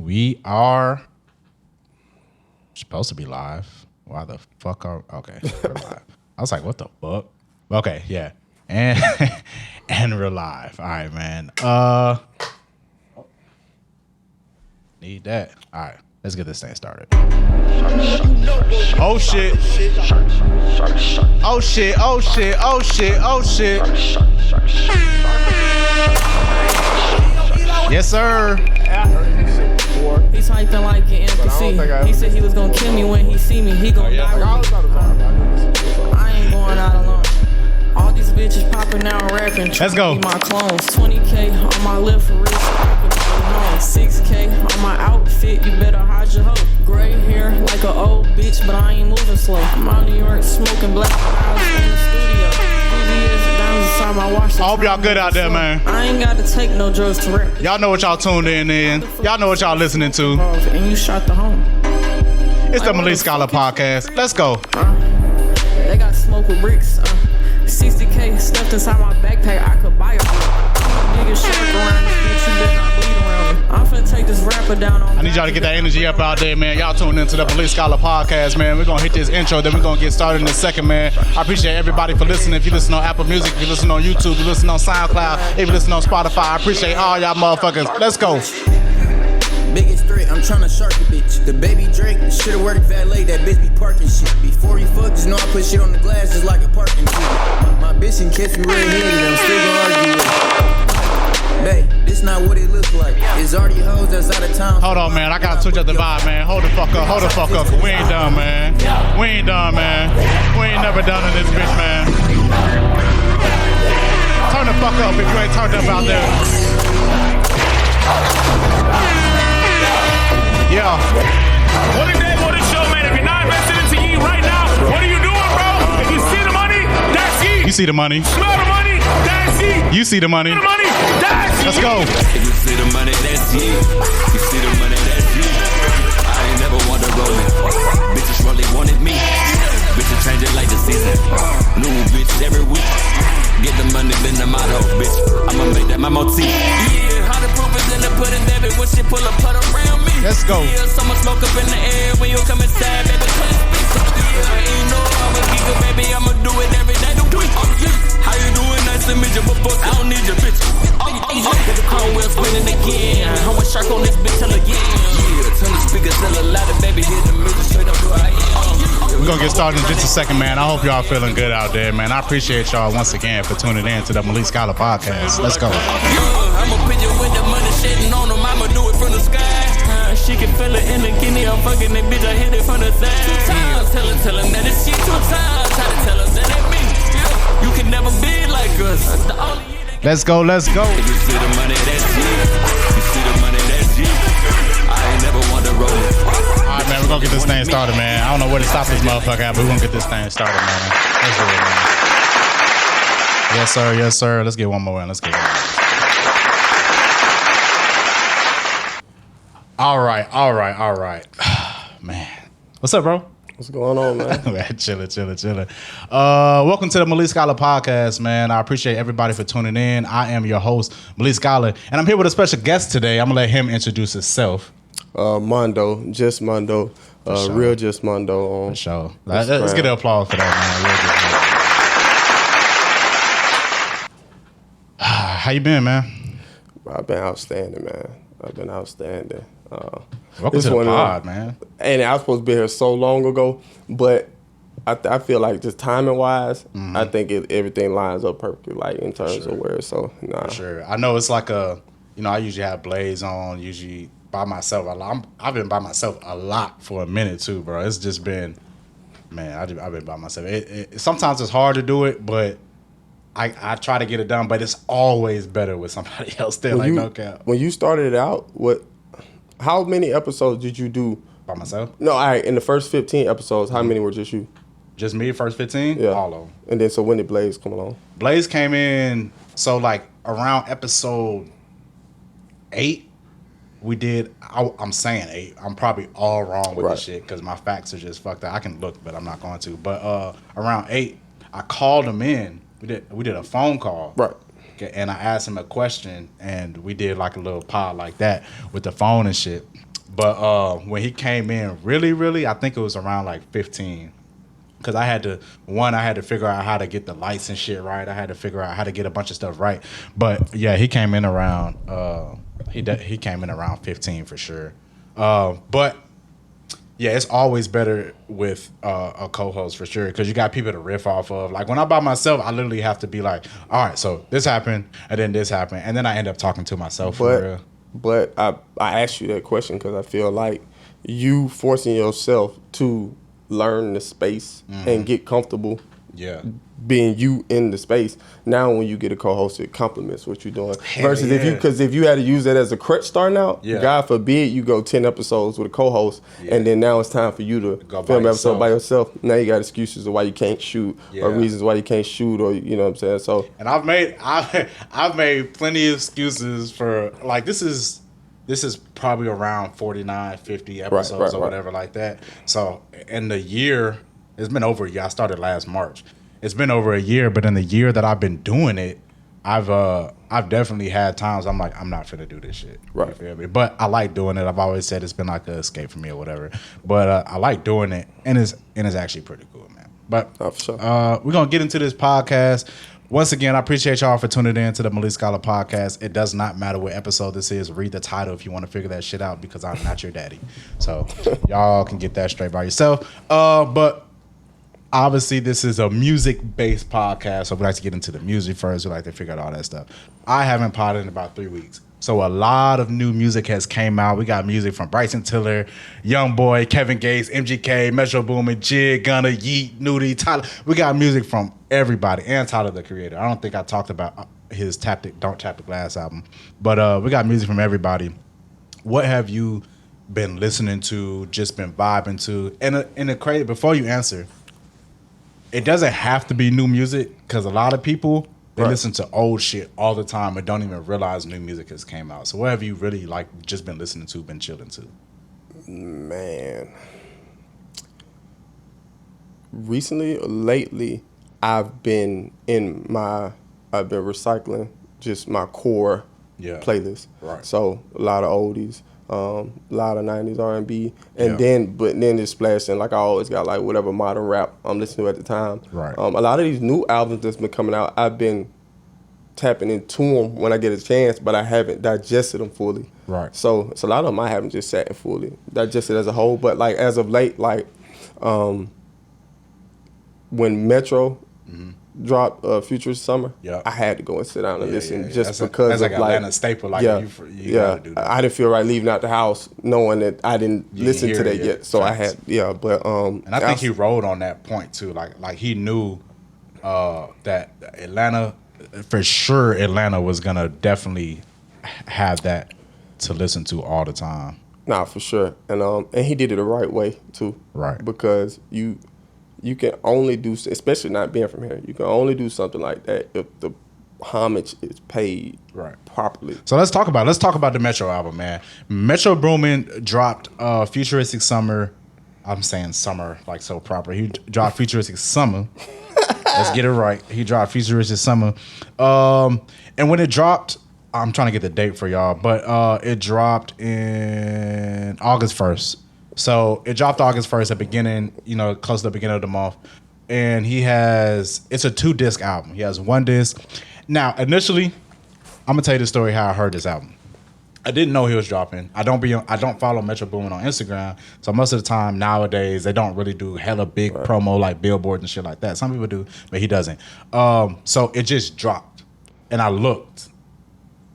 We are supposed to be live. Why the fuck are... Okay, we're live. I was like, what the fuck? Okay, yeah. And we're live. All right, man. Need that. All right, let's get this thing started. Oh, shit. Oh, shit. Oh, shit. Oh, shit. Oh, shit. Yes, sir. He's hyping like an NPC. He said he was gonna kill me when he see me. He gonna die with me. I ain't going out alone. All these bitches popping out rapping. Let's go. Be my clones. 20K on my left wrist. 6K on my outfit. You better hide your hoe. Gray hair like an old bitch, but I ain't moving slow. I'm out New York smoking black hours in the studio. I hope y'all good out there, man. I ain't got to take no drugs to rap. Y'all know what y'all tuned in. Y'all know what y'all listening to. And you shot the home. It's the Malik Scylore Podcast. Let's go. They got smoke with bricks. 60K stuffed inside my backpack. I could buy a biggest shark around this bitch. You better not bleed around me. I'm finna take this rapper down on. I need y'all to get that energy up out there, man. Y'all tuned into the Malik Scylore Podcast, man. We're gonna hit this intro, then we're gonna get started in a second, man. I appreciate everybody for listening. If you listen on Apple Music, if you listen on YouTube, if you listen on SoundCloud, if you listen on Spotify, I appreciate all y'all motherfuckers. Let's go. Biggest threat, I'm tryna shark the bitch. The baby Drake should've worked valet, that bitch be parking shit. Before he fuck, just know I put shit on the glass just like a parking ticket. My bitch can catch me red-handed, I'm still gonna argue with her. Babe, this not what it looks like. It's already hoes that's out of town. Hold on, man. I gotta switch up the vibe, man. Hold the fuck up. Hold the fuck up. We ain't done, man. We ain't done, man. We ain't never done in this bitch, man. Turn the fuck up if you ain't turned up out there. Yeah. What a day, what a show, man. If you're not invested into ye right now, what are you doing, bro? If you see the money, that's ye. You see the money. Smell the money, that's ye. You see the money. See the money, that's ye. Let's go. If you see the money, that's ye. You see the money, that's ye. I ain't never wanted to roll it. Bitches really wanted me. Bitches change it like the season. New bitch every week. Get the money, been the motto, bitch. I'ma make that my motif. Yeah, how the proof is in the pudding, baby. When she pull a putt around me. Let's go. Yeah, summer smoke up in the air when you come inside, baby. Yeah, I ain't know I'm a geeker, baby. I'ma do it every day. How you doing? Nice to meet you, but fuck, I don't need your bitch. The car wheel spinning again. I'm a shark on this bitch till again. Yeah, turn the speakers till a louder, baby. Hear the music straight up where I am. We're gonna get started in just a second, man. I hope y'all feeling good out there, man. I appreciate y'all once again for tuning in to the Malik Scylore Podcast. Let's go. I'ma put you with the money shitting on them. I'ma do it from the sky. She can feel it in the kidney. I'm fucking that bitch. I hit it from the side. 2 times. Tell him that it's shit 2 times. Try to tell him that it me. You can never be like us. The only Let's go. Let's go. If you see the money, that's G. You see the money, that's G. I ain't never want to roll it. All right, man. We're gonna get this thing started, man. I don't know where to stop this motherfucker at, but we're gonna get this thing started, man. Let's do it, man. Yes, sir. Yes, sir. Let's get one more in. Let's get one more. All right. Man. What's up, bro? What's going on, man? Man, chilling. Welcome to the Malik Scylore Podcast, man. I appreciate everybody for tuning in. I am your host, Malik Scylore, and I'm here with a special guest today. I'm going to let him introduce himself. Mondo, just Mondo, sure. Real Just Mondo. For sure. Let's get an applause for that, man. Real Just Mondo. How you been, man? I've been outstanding, man. Welcome to the pod, man. And I was supposed to be here so long ago, but I feel like just timing wise, I think everything lines up perfectly, like in terms of where. So, nah. For sure. I know it's like I usually have Blaze on, usually by myself. I've been by myself a lot for a minute too, bro. It's just been, man, I've been by myself. Sometimes it's hard to do it, but I try to get it done, but it's always better with somebody else there, like no cap. When you started it out, how many episodes did you do? By myself? No, in the first 15 episodes, how many were just you? Just me, first 15? Yeah. All of them. And then, so when did Blaze come along? Blaze came in, so like around episode 8, we did, I'm saying 8. I'm probably all wrong with this shit because my facts are just fucked up. I can look, but I'm not going to. But around 8, I called him in. We did a phone call. Right. And I asked him a question, and we did like a little pod like that with the phone and shit. But when he came in really, I think it was around like 15. Because I had to figure out how to get the lights and shit right. I had to figure out how to get a bunch of stuff right. But yeah, he came in around he came in around 15 for sure. But yeah, it's always better with a co-host for sure, because you got people to riff off of. Like when I'm by myself, I literally have to be like, all right, so this happened and then this happened, and then I end up talking to myself for real. But I asked you that question because I feel like you forcing yourself to learn the space and get comfortable being you in the space. Now when you get a co-host, it complements what you're doing. Versus if you had to use that as a crutch starting out, God forbid you go 10 episodes with a co-host and then now it's time for you to film an episode by yourself. Now you got excuses of why you can't shoot or reasons why you can't shoot, or you know what I'm saying. So, and I've made plenty of excuses for, like, this is probably around 49, 50 episodes or whatever like that. So in the year, it's been over a year. I started last March. It's been over a year, but in the year that I've been doing it, I've definitely had times I'm like, I'm not finna do this shit. Right. You feel me? But I like doing it. I've always said it's been like an escape for me or whatever. But I like doing it, and it's actually pretty cool, man. But for sure. We're gonna get into this podcast. Once again, I appreciate y'all for tuning in to the Malik Scylore Podcast. It does not matter what episode this is. Read the title if you want to figure that shit out, because I'm not your daddy. So y'all can get that straight by yourself. But obviously this is a music-based podcast, so we like to get into the music first. We like to figure out all that stuff. I haven't potted in about 3 weeks. So a lot of new music has came out. We got music from Bryson Tiller, Youngboy, Kevin Gates, MGK, Metro Boomin, Jig, Gunna, Yeet, Nudie, Tyler. We got music from everybody, and Tyler the Creator. I don't think I talked about his Don't Tap the Glass album. But we got music from everybody. What have you been listening to, just been vibing to? And in the crazy, before you answer, it doesn't have to be new music, because a lot of people, they listen to old shit all the time and don't even realize new music has came out. So what have you really just been listening to, been chilling to? Man. Recently, lately, I've been recycling just my core playlist. Right. So a lot of oldies, a lot of 90s R&B, and then just splashing, like I always got like whatever modern rap I'm listening to at the time. Right. A lot of these new albums that's been coming out, I've been tapping into them when I get a chance, but I haven't digested them fully. Right. So it's a lot of them I haven't just sat and fully digested as a whole. But like as of late, like when Metro dropped Futurist Summer, I had to go and sit down and listen because that's like Atlanta staple. Like you gotta do that. I didn't feel right leaving out the house knowing that I didn't listen to that yet. So I had but and I think he rode on that point too. Like he knew that Atlanta, for sure, Atlanta was gonna definitely have that to listen to all the time. Nah, for sure, and he did it the right way too. Right, because you can only do, especially not being from here, you can only do something like that if the homage is paid properly. So let's talk about the Metro album, man. Metro Boomin dropped Futuristic Summer. I'm saying summer like so proper. He dropped Futuristic Summer. Let's get it right. He dropped Futuristic Summer. And when it dropped, I'm trying to get the date for y'all, but it dropped in August 1st. So it dropped August 1st, at beginning, close to the beginning of the month. And it's a 2-disc album. He has 1 disc. Now, initially, I'm gonna tell you the story how I heard this album. I didn't know he was dropping. I don't follow Metro Boomin on Instagram, so most of the time nowadays they don't really do hella big promo like billboards and shit like that. Some people do, but he doesn't. So it just dropped, and I looked.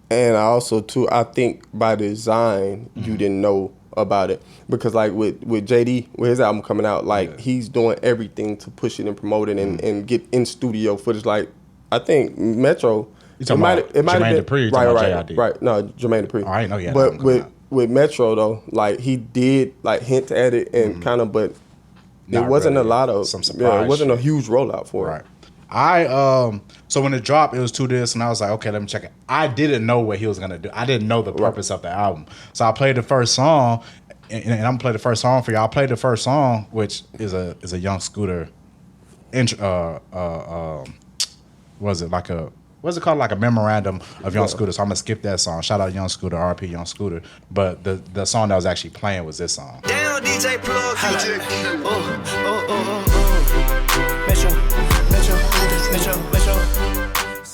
And I also too, I think by design you didn't know about it, because like with JD, with his album coming out, like he's doing everything to push it and promote it and get in studio footage. Like I think Metro. It might have been Dupri, right. No, Jermaine Dupri. I know, yeah. But with Metro though, like he did like hint at it and kind of, but it wasn't a lot of some surprise. It wasn't a huge rollout for it. So when it dropped, it was 2 discs, and I was like, okay, let me check it. I didn't know what he was gonna do. I didn't know the purpose of the album. So I played the first song, and I'm gonna play the first song for y'all. I played the first song, which is a Young Scooter. Was it like a what's it called? Like a memorandum of Young Scooter. So I'm gonna skip that song. Shout out Young Scooter, RP Young Scooter. But the song that was actually playing was this song. Damn, DJ Plug.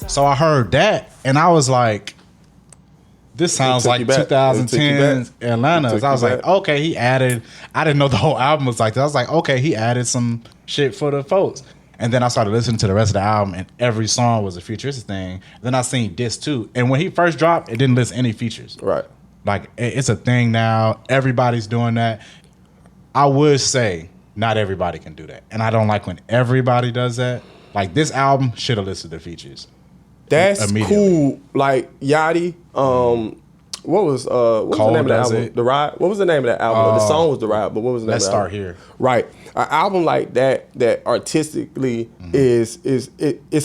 So I heard that, and I was like, this sounds like 2010 Atlanta. So I was like, okay, he added, I didn't know the whole album was like that. I was like, okay, he added some shit for the folks. And then I started listening to the rest of the album, and every song was a futuristic thing. Then I seen Disc 2. And when he first dropped, it didn't list any features. Right. Like, it's a thing now. Everybody's doing that. I would say not everybody can do that. And I don't like when everybody does that. Like, this album should have listed the features. That's cool. Like Yachty, what was the name of the album? The Ride. What was the name of that album? The song was The Ride, but what was the name of the album? Let's Start Here. Right. An album like that artistically is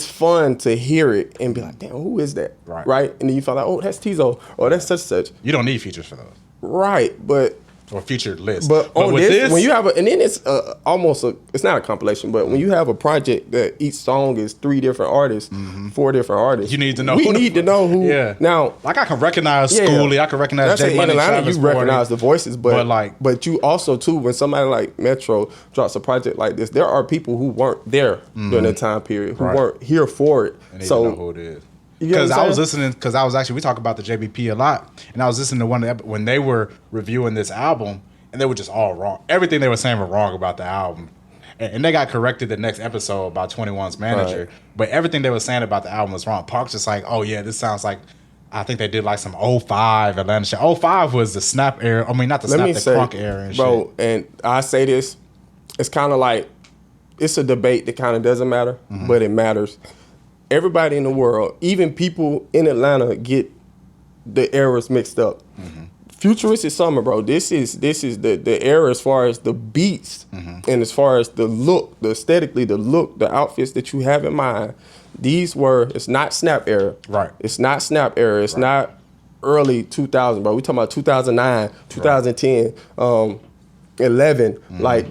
fun to hear it and be like, damn, who is that? Right. And then you find out, oh, that's Tizo, or that's such and such. You don't need features for those. Right, but or featured list. But on this, when you have and then it's it's not a compilation, but when you have a project that each song is 3 different artists, 4 different artists, you need to know. We need to know who. Yeah. Now, like I can recognize Schoolie, I can recognize J Money, Travis you recognize the voices, but you also too when somebody like Metro drops a project like this, there are people who weren't there during that time period, who weren't here for it. And they don't know who it is. Because I was listening, we talk about the JBP a lot, and I was listening to one when they were reviewing this album, and they were just all wrong. Everything they were saying were wrong about the album. And they got corrected the next episode about 21's manager. Right. But everything they were saying about the album was wrong. Park's just like, oh yeah, this sounds like, I think they did like some 05 Atlanta shit. 05 was the snap era. I mean, not the snap, the crunk era and bro, shit. And I say this, it's kind of like, it's a debate that kind of doesn't matter, but it matters. Everybody in the world, even people in Atlanta, get the eras mixed up. Futuristic Summer, bro. This is the era as far as the beats and as far as the look, the aesthetically, the look, the outfits that you have in mind. It's not Snap era. Right. It's not Snap era. It's not early 2000, bro. We talking about 2009, 2010, 11. Like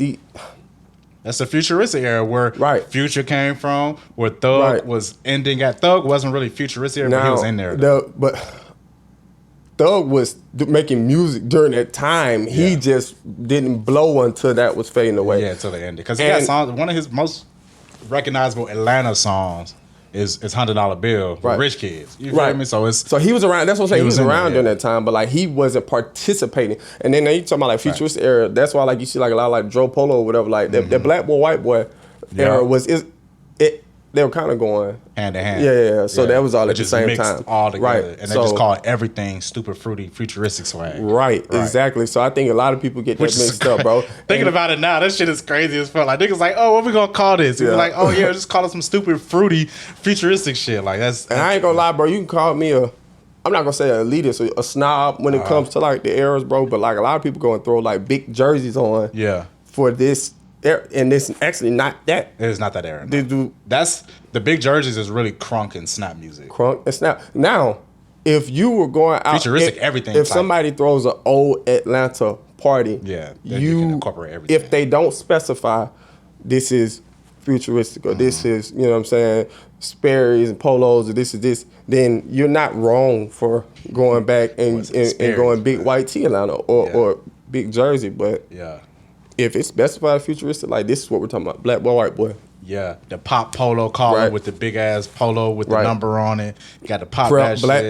that's the futuristic era where Future came from, where Thug was ending at. Thug wasn't really futuristic, but he was in there. But Thug was making music during that time. He just didn't blow until that was fading away. Yeah, until the ended. Because he got songs. One of his most recognizable Atlanta songs is $100 Bill for Rich Kids. You feel me? So he was around. That's what I'm saying. He was around during that time, but like he wasn't participating. And then you talking about like futuristic era. That's why like you see like a lot of like Dro Polo or whatever. Like that Black Boy White Boy era was they were kind of going hand in hand. Yeah. So that was all at the same time. All together. And they just called everything stupid, fruity, futuristic swag. Right. Exactly. So I think a lot of people get that mixed up, bro. Thinking about it now, that shit is crazy as fuck. Like niggas like, oh, what we gonna call this? We're like, oh yeah, just call it some stupid, fruity, futuristic shit. Like that's. And I ain't gonna lie, bro. You can call me I'm not gonna say an elitist or a snob when it comes to like the eras, bro. But like a lot of people go and throw like big jerseys on. Yeah. For this. And it's actually not that. It is not that era. No. That's the big jerseys is really crunk and snap music. Crunk and snap. Now, if you were going out, futuristic everything. If somebody throws an old Atlanta party, you can incorporate everything. If they don't specify, this is futuristic or this is, you know what I'm saying, Sperry's and Polos or this is this, then you're not wrong for going back and going big white tee Atlanta or big jersey, but if it's specified futuristic, like this is what we're talking about, Black Boy, White Boy. Yeah, the pop polo collar with the big ass polo with the number on it. You got the pop prep, black,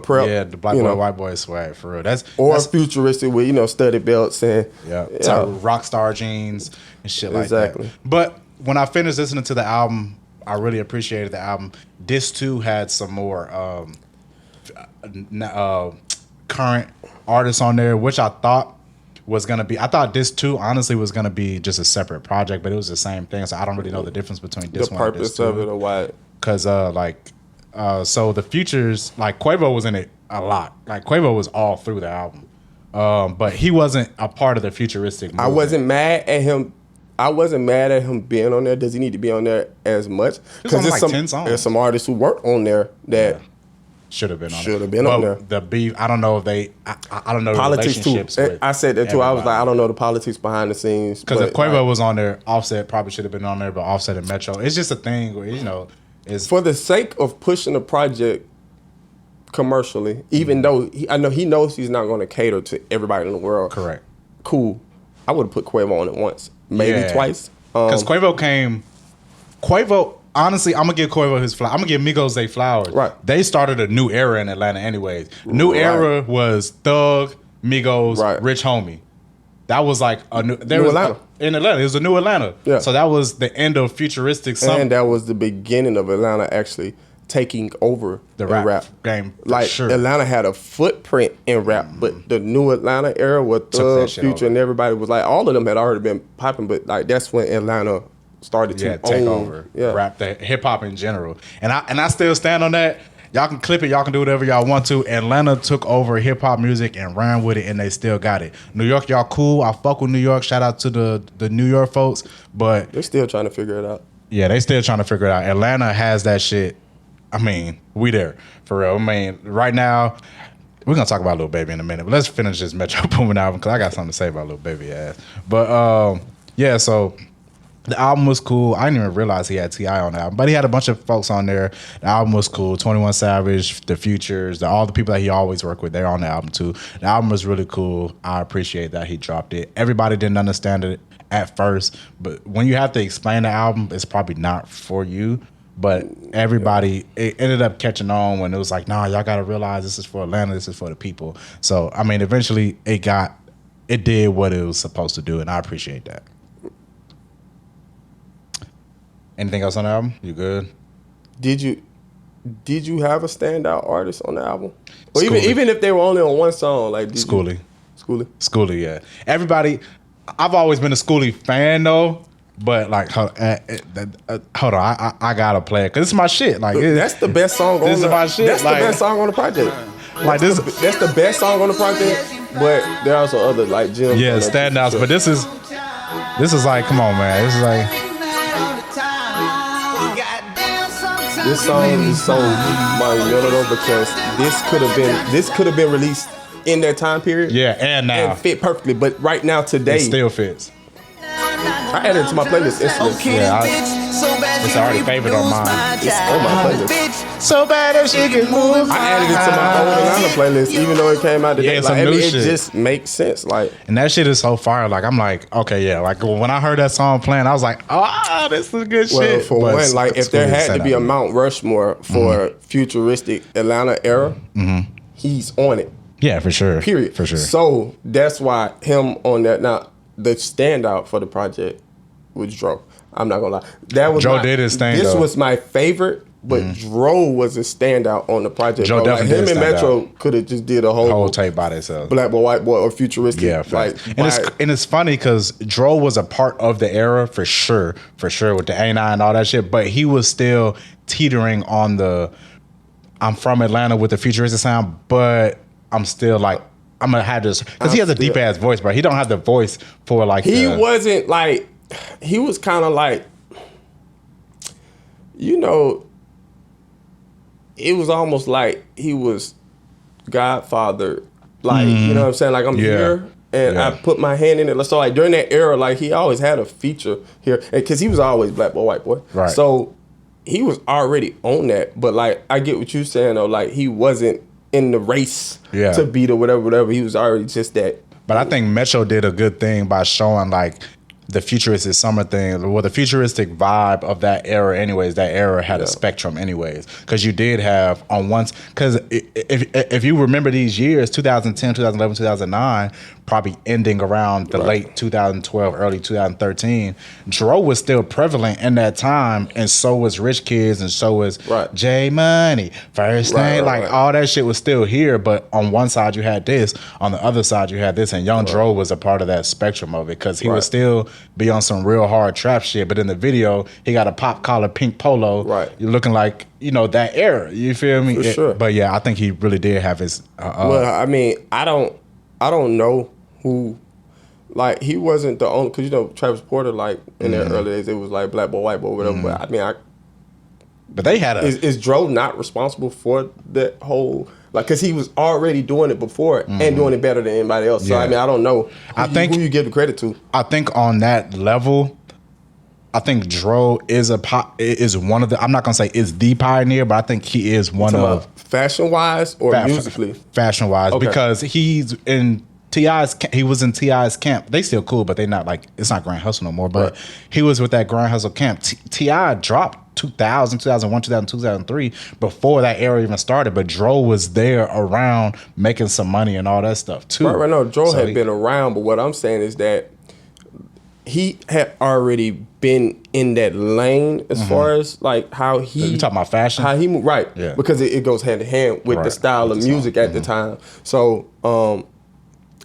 prep. Yeah, the Black Boy, White Boy swag for real. That's futuristic with studded belts and rock star jeans and shit like that. But when I finished listening to the album, I really appreciated the album. Disc 2 had some more current artists on there, which I thought was gonna be. I thought Disc 2 honestly was gonna be just a separate project, but it was the same thing. So I don't really know the difference between Disc 1 and Disc 2. The purpose of it or what? Because so the features, like Quavo was in it a lot. Like Quavo was all through the album, but he wasn't a part of the futuristic movement. I wasn't mad at him. Being on there. Does he need to be on there as much? Because there's like 10 songs. There's some artists who weren't on there that. Should have been on there. The beef, I don't know if they, I don't know politics the relationships too. I said that too. I was like, I don't know the politics behind the scenes. Because if Quavo was on there, Offset probably should have been on there, but Offset and Metro, it's just a thing where, for the sake of pushing the project commercially, even though I know he knows he's not going to cater to everybody in the world. Correct. Cool. I would have put Quavo on it once, maybe twice. Because Quavo, honestly, I'm going to give Quavo his flowers. I'm going to give Migos their flowers. Right. They started a new era in Atlanta anyways. New era was Thug, Migos, Rich Homie. That was like a new Atlanta. In Atlanta. It was a new Atlanta. Yeah. So that was the end of futuristic something. And that was the beginning of Atlanta actually taking over the rap game. Like, Atlanta had a footprint in rap, but the new Atlanta era with Thug, Future, and everybody was like, all of them had already been popping, but like that's when Atlanta started to take over rap, the hip hop in general. And I still stand on that. Y'all can clip it, y'all can do whatever y'all want to. Atlanta took over hip hop music and ran with it, and they still got it. New York, y'all cool. I fuck with New York. Shout out to the New York folks, but they're still trying to figure it out. Yeah, they still trying to figure it out. Atlanta has that shit. I mean, we there for real. I mean, right now, we're gonna talk about Lil Baby in a minute, but let's finish this Metro Boomin album because I got something to say about Lil Baby ass. But yeah, so the album was cool. I didn't even realize he had T.I. on the album, but he had a bunch of folks on there. The album was cool. 21 Savage, The Futures, all the people that he always worked with, they're on the album too. The album was really cool. I appreciate that he dropped it. Everybody didn't understand it at first, but when you have to explain the album, it's probably not for you. But everybody, it ended up catching on when it was like, nah, y'all got to realize this is for Atlanta, this is for the people. So, I mean, eventually it did what it was supposed to do, and I appreciate that. Anything else on the album? You good? Did you have a standout artist on the album? Or even if they were only on one song, like Schoolie, yeah. Everybody, I've always been a Schoolie fan though. But like, hold on, I gotta play it because it's my shit. Like, that's the best song. This is my shit. That's like, the best song on the project. Like that's the best song on the project. But there are also other like gems. Yeah, standouts. But this is like, come on, man. This is like, this song is so monumental because this could have been released in that time period. Yeah, and now and fit perfectly. But right now, today, it still fits. I added it to my playlist instantly. Yeah, it's already favorite on mine. It's on my playlist. So bad that she can move. I added it to my old Atlanta playlist, even though it came out today. Yeah, like, it just makes sense. Like, and that shit is so fire. Like, I'm like, okay, yeah. Like when I heard that song playing, I was like, oh, this is good shit. For one, like if there had to be a Mount Rushmore for futuristic Atlanta era, he's on it. Yeah, for sure. Period. For sure. So that's why him on that. Now the standout for the project was Dro. I'm not gonna lie. That was Dro did his thing. This was my favorite, but Dro was a standout on the project. Dro definitely him and Metro could have just did a whole tape by themselves. Black Boy, White Boy, or futuristic. Yeah, and it's funny because Dro was a part of the era for sure with the A9 and all that shit. But he was still teetering on the I'm from Atlanta with the futuristic sound, but I'm still like I'm gonna have this because he has a deep ass voice, but he don't have the voice for like. He wasn't like. He was kind of like, you know, it was almost like he was Godfather, like, you know what I'm saying? Like, I'm here and I put my hand in it. So, like, during that era, like, he always had a feature here because he was always Black Boy, White Boy. Right. So, he was already on that. But, like, I get what you're saying, though. Like, he wasn't in the race to beat or whatever. He was already just that. But I think Metro did a good thing by showing, like, the futuristic summer thing, well, the futuristic vibe of that era anyways, that era had a spectrum anyways. Because you did have on once, because if you remember these years, 2010, 2011, 2009, probably ending around the late 2012, early 2013, Dro was still prevalent in that time, and so was Rich Kids, and so was J Money, First Name, all that shit was still here, but on one side you had this, on the other side you had this, and Young Dro was a part of that spectrum of it, because he would still be on some real hard trap shit, but in the video, he got a pop collar pink polo, you're looking like, you know, that era, you feel me? For sure. But yeah, I think he really did have his... well, I mean, I don't know who, like, he wasn't the only, because, you know, Travis Porter, like, in their early days, it was like Black Boy, White Boy, whatever, but I mean, but they had a... Is Dro not responsible for that whole, like, because he was already doing it before and doing it better than anybody else, so, I mean, I don't know who you give the credit to. I think on that level, I think Dro is one of the. I'm not gonna say is the pioneer, but I think he is one of fashion wise or musically. Fashion wise, because he's in T.I.'s. He was in T.I.'s camp. They still cool, but they not like it's not Grand Hustle no more. But he was with that Grand Hustle camp. T.I. dropped 2000, 2001, 2002, 2003 before that era even started. But Dro was there around making some money and all that stuff too. Right. No, Dro had been around, but what I'm saying is that he had already been in that lane as far as like how he. You talking about fashion? How he moved, right? Yeah. Because it goes hand in hand with the style of music at the time. So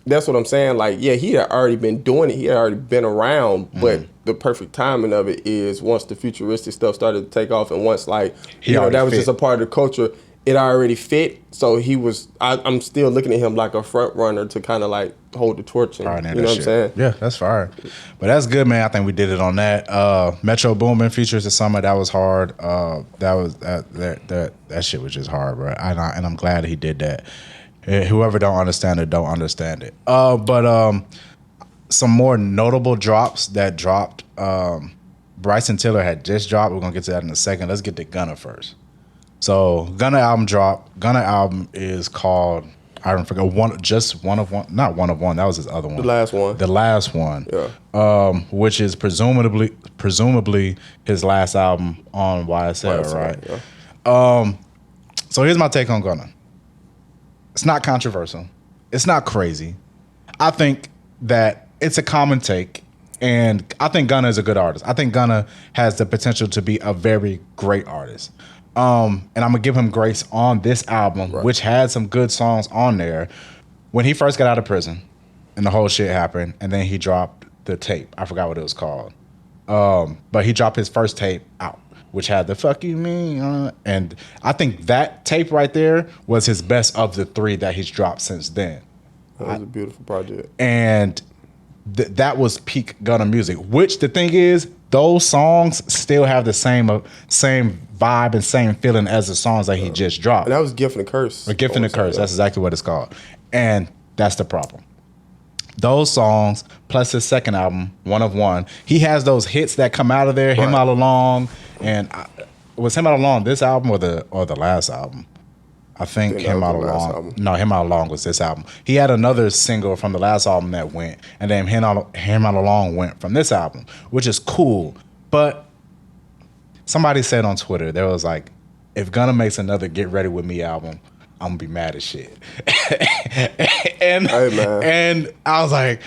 that's what I'm saying. Like, yeah, he had already been doing it. He had already been around, but the perfect timing of it is once the futuristic stuff started to take off, and once like that was just a part of the culture. It already fit, so he was. I'm still looking at him like a front runner to kind of like hold the torch. And, you know what I'm saying? Yeah, that's fire. But that's good, man. I think we did it on that. Metro Boomin features the summer. That was hard. That shit was just hard, bro. And I'm glad he did that. Whoever don't understand it, don't understand it. But some more notable drops that dropped. Bryson Tiller had just dropped. We're gonna get to that in a second. Let's get to Gunna first. So Gunna album dropped. Gunna album is called, I don't forget, one of one. That was his other one. The last one. Yeah. Which is presumably his last album on YSL, right? Yeah. So here's my take on Gunna. It's not controversial. It's not crazy. I think that it's a common take, and I think Gunna is a good artist. I think Gunna has the potential to be a very great artist. And I'm gonna give him grace on this album, which had some good songs on there. When he first got out of prison, and the whole shit happened, and then he dropped the tape. I forgot what it was called, but he dropped his first tape out, which had the "fuck you mean," and I think that tape right there was his best of the three that he's dropped since then. That was a beautiful project, and that was peak Gunna music. Which the thing is, those songs still have the same vibe and same feeling as the songs that he just dropped. And that was Gift and a Curse. A Gift and a Curse. That's exactly what it's called. And that's the problem. Those songs, plus his second album, One of One, he has those hits that come out of there, Him All Along. And was Him All Along this album or the last album? I think Him All Along. No, Him All Along was this album. He had another single from the last album that went, and then Him All Along went from this album, which is cool. But somebody said on Twitter, there was like, if Gunna makes another Get Ready With Me album, I'm gonna be mad as shit. and I was like,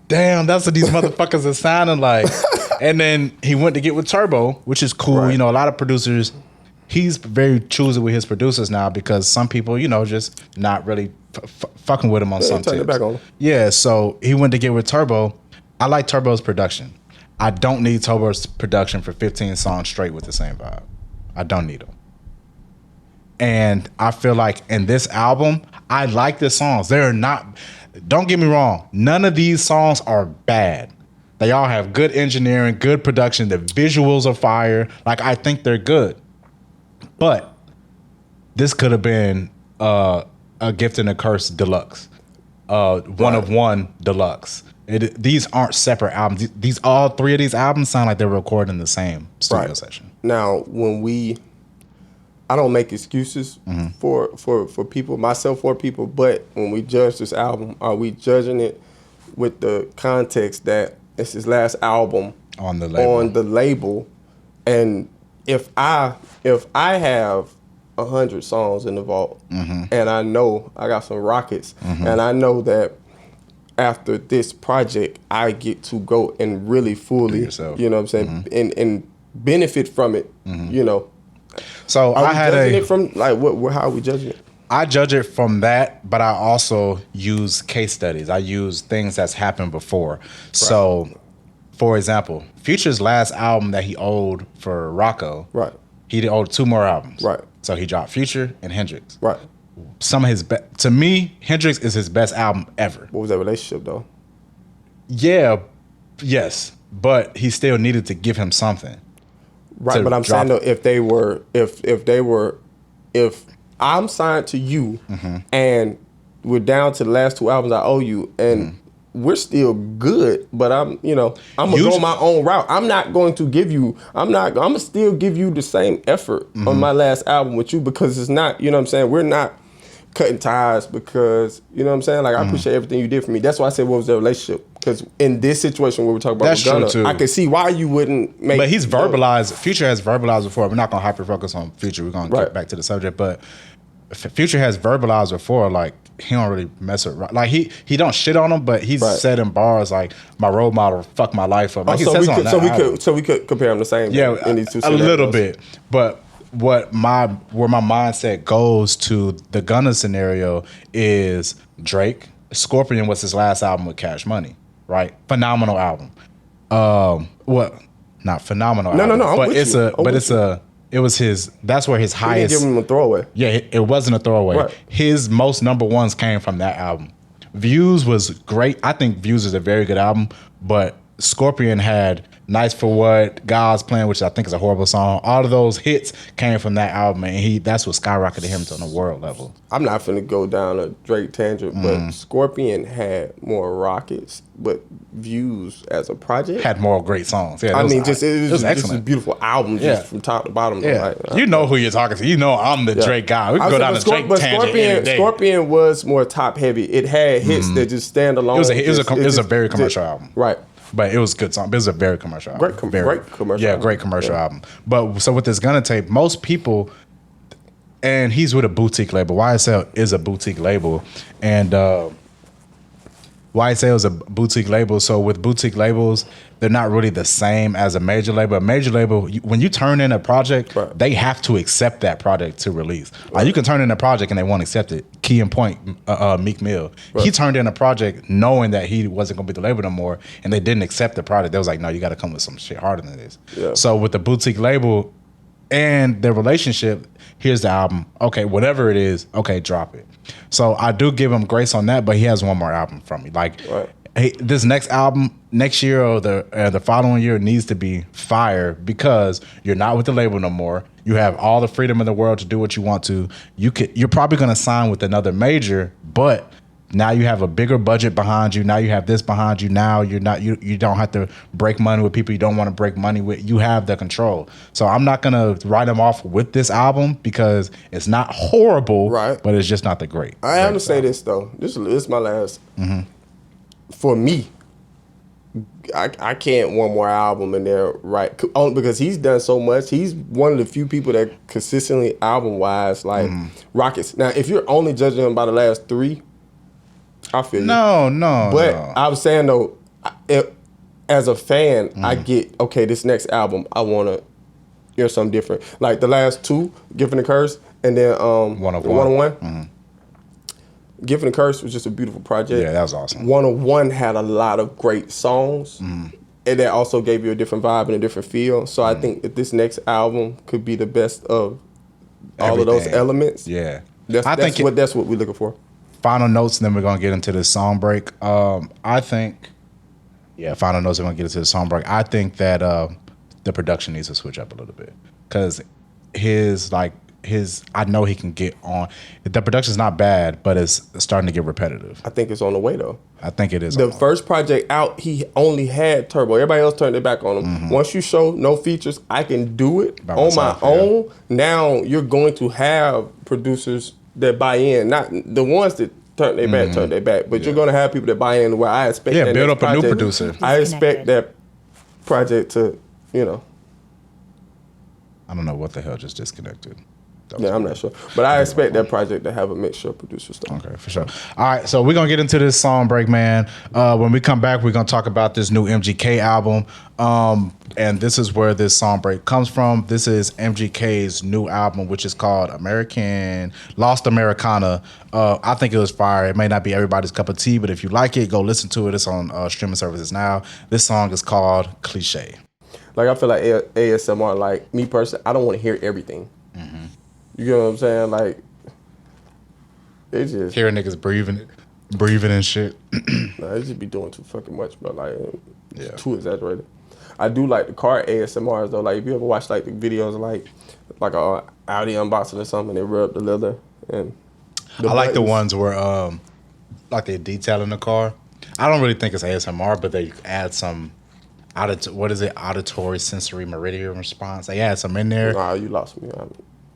damn, that's what these motherfuckers are sounding like. And then he went to get with Turbo, which is cool. Right. You know, a lot of producers, he's very choosy with his producers now because some people, you know, just not really fucking with him on some tips. Back on. Yeah, so he went to get with Turbo. I like Turbo's production. I don't need Turbo's production for 15 songs straight with the same vibe. I don't need them. And I feel like in this album, I like the songs. They're not, don't get me wrong, none of these songs are bad. They all have good engineering, good production. The visuals are fire. Like, I think they're good. But this could have been a Gift and a Curse deluxe. One of One deluxe. These aren't separate albums. These all three of these albums sound like they were recorded in the same studio session. Now, I don't make excuses for people, myself or people, but when we judge this album, are we judging it with the context that it's his last album on the label? And if I have 100 songs in the vault, and I know I got some rockets, and I know that after this project, I get to go and really fully, you know what I'm saying, and benefit from it, you know. So are we judging it from like how are we judging it? I judge it from that, but I also use case studies. I use things that's happened before. Right. So, for example, Future's last album that he owed for Rocco, he owed 2 more albums. Right. So he dropped Future and Hendrix. Right. Some of his to me, Hendrix is his best album ever. What was that relationship though? Yeah, yes, but he still needed to give him something. Right, but I'm saying though, if I'm signed to you and we're down to the last 2 albums I owe you, and we're still good, but I'm gonna go my own route. I'm not going to give you. I'm gonna still give you the same effort on my last album with you because it's not. You know what I'm saying? We're not cutting ties because you know what I'm saying. Like I appreciate everything you did for me. That's why I said what was the relationship. Because in this situation where we're talking about Gunna, I can see why you wouldn't make. But he's verbalized. Future has verbalized before. We're not gonna hyper focus on Future. We're gonna get back to the subject, but Future has verbalized before. Like he don't really mess with. Like he don't shit on him, but he's said in bars like my role model fucked my life up. Like so we could compare them the same. Yeah, in these two a little bit, but. Where my mindset goes to the Gunna scenario is Drake. Scorpion was his last album with Cash Money, right? Phenomenal album. Not phenomenal. No. It was his. That's where his highest. Didn't give him a throwaway. Yeah, it wasn't a throwaway. Right. His most number ones came from that album. Views was great. I think Views is a very good album, but Scorpion had Nice for What, God's Plan, which I think is a horrible song. All of those hits came from that album, and that's what skyrocketed him to the world level. I'm not finna go down a Drake tangent, but Scorpion had more rockets, but Views as a project had more great songs. Yeah, it was excellent. Just a beautiful album, just from top to bottom. Yeah. You know who you're talking to. You know I'm the Drake guy. We can go down the Drake tangent. Scorpion was more top heavy. It had hits that just stand alone. It was a very commercial album. Right. But it was a good song. It was a very commercial album. Great commercial album. Great commercial album. But so with this Gunna tape, most people, and he's with a boutique label. YSL is a boutique label. And YSL is a boutique label. So with boutique labels, they're not really the same as a major label. A major label, when you turn in a project, they have to accept that project to release. Like you can turn in a project and they won't accept it. Key and Point, Meek Mill. He turned in a project knowing that he wasn't going to be the label no more, and they didn't accept the project. They was like, no, you got to come with some shit harder than this. Yeah. So with the boutique label and their relationship, here's the album. Okay, whatever it is, okay, drop it. So I do give him grace on that, but he has one more album from me. Like, hey, this next album, next year or the following year needs to be fire because you're not with the label no more. You have all the freedom in the world to do what you want to. You're probably going to sign with another major, but now you have a bigger budget behind you. Now you have this behind you. Now you don't have to break money with people you don't want to break money with. You have the control. So I'm not gonna write him off with this album because it's not horrible, but it's just not the great. I have to say this though. This is my last. For me, I can't one more album in there, right? Because he's done so much. He's one of the few people that consistently album-wise, like rockets. Now, if you're only judging him by the last three, I feel you. No. But I was saying though, as a fan, I get, okay, this next album, I want to hear something different. Like the last two, Gift and the Curse, and then 101. Gift and the Curse was just a beautiful project. Yeah, that was awesome. 101 had a lot of great songs. And that also gave you a different vibe and a different feel. So I think that this next album could be the best of all of those elements. Yeah. That's what we're looking for. Final notes, and then we're going to get into this song break. Final notes, we're going to get into the song break. I think that the production needs to switch up a little bit. Because I know he can get on. The production's not bad, but it's starting to get repetitive. I think it's on the way, though. I think it is. The first project out, he only had Turbo. Everybody else turned their back on him. Once you show no features, I can do it on my own. Now you're going to have producers that buy in, not the ones that turn their back, but you're going to have people that buy in where I expect that build up project, a new producer. I expect that project to, I don't know what the hell just disconnected. I'm not sure. But I expect that project to have a mixture of producers. Okay, for sure. All right, so we're going to get into this song break, man. When we come back, we're going to talk about this new MGK album. And this is where this song break comes from. This is MGK's new album, which is called Lost Americana. I think it was fire. It may not be everybody's cup of tea, but if you like it, go listen to it. It's on streaming services now. This song is called Cliche. Like, I feel like ASMR, like, me personally, I don't want to hear everything. You get what I'm saying? Like, it's just hearing niggas breathing and shit. Nah, it just be doing too fucking much, but like, it's too exaggerated. I do like the car ASMRs though. Like, if you ever watch like the videos of like a Audi unboxing or something, they rub the leather and. I like the ones where like they detailing the car. I don't really think it's ASMR, but they add some auditory sensory meridian response. They add some in there. Nah, you lost me.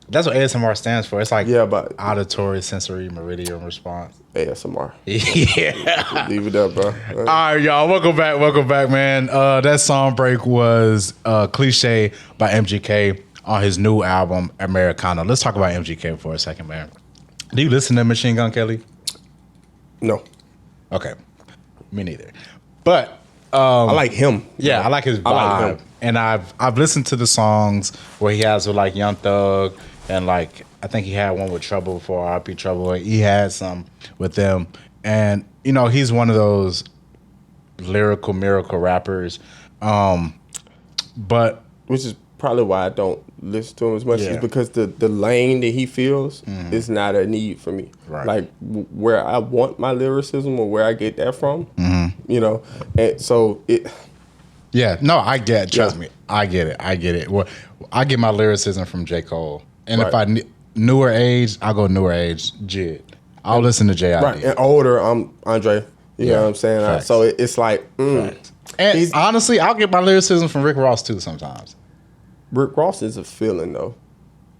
That's what ASMR stands for. It's like but auditory sensory meridian response. ASMR. Yeah. Leave it up, bro. All right, y'all. Welcome back, man. That song break was Cliche by MGK on his new album, Americana. Let's talk about MGK for a second, man. Do you listen to Machine Gun Kelly? No. Okay. Me neither. But I like him. Yeah, I like his vibe. I like him. And I've listened to the songs where he has with like Young Thug and like I think he had one with Trouble before, RP Trouble. He had some with them. And you know, he's one of those lyrical miracle rappers. But which is probably why I don't listen to him as much, is because the lane that he feels is not a need for me. Right. Like where I want my lyricism or where I get that from, you know, and so it. Yeah, no, I get it. Trust me, I get it. Well, I get my lyricism from J. Cole, and if I newer age, I'll go newer age. Jid, I'll listen to J.I.D. Right, and older, I'm Andre. You know what I'm saying? So it's like, and honestly, I'll get my lyricism from Rick Ross too sometimes. Rick Ross is a feeling though.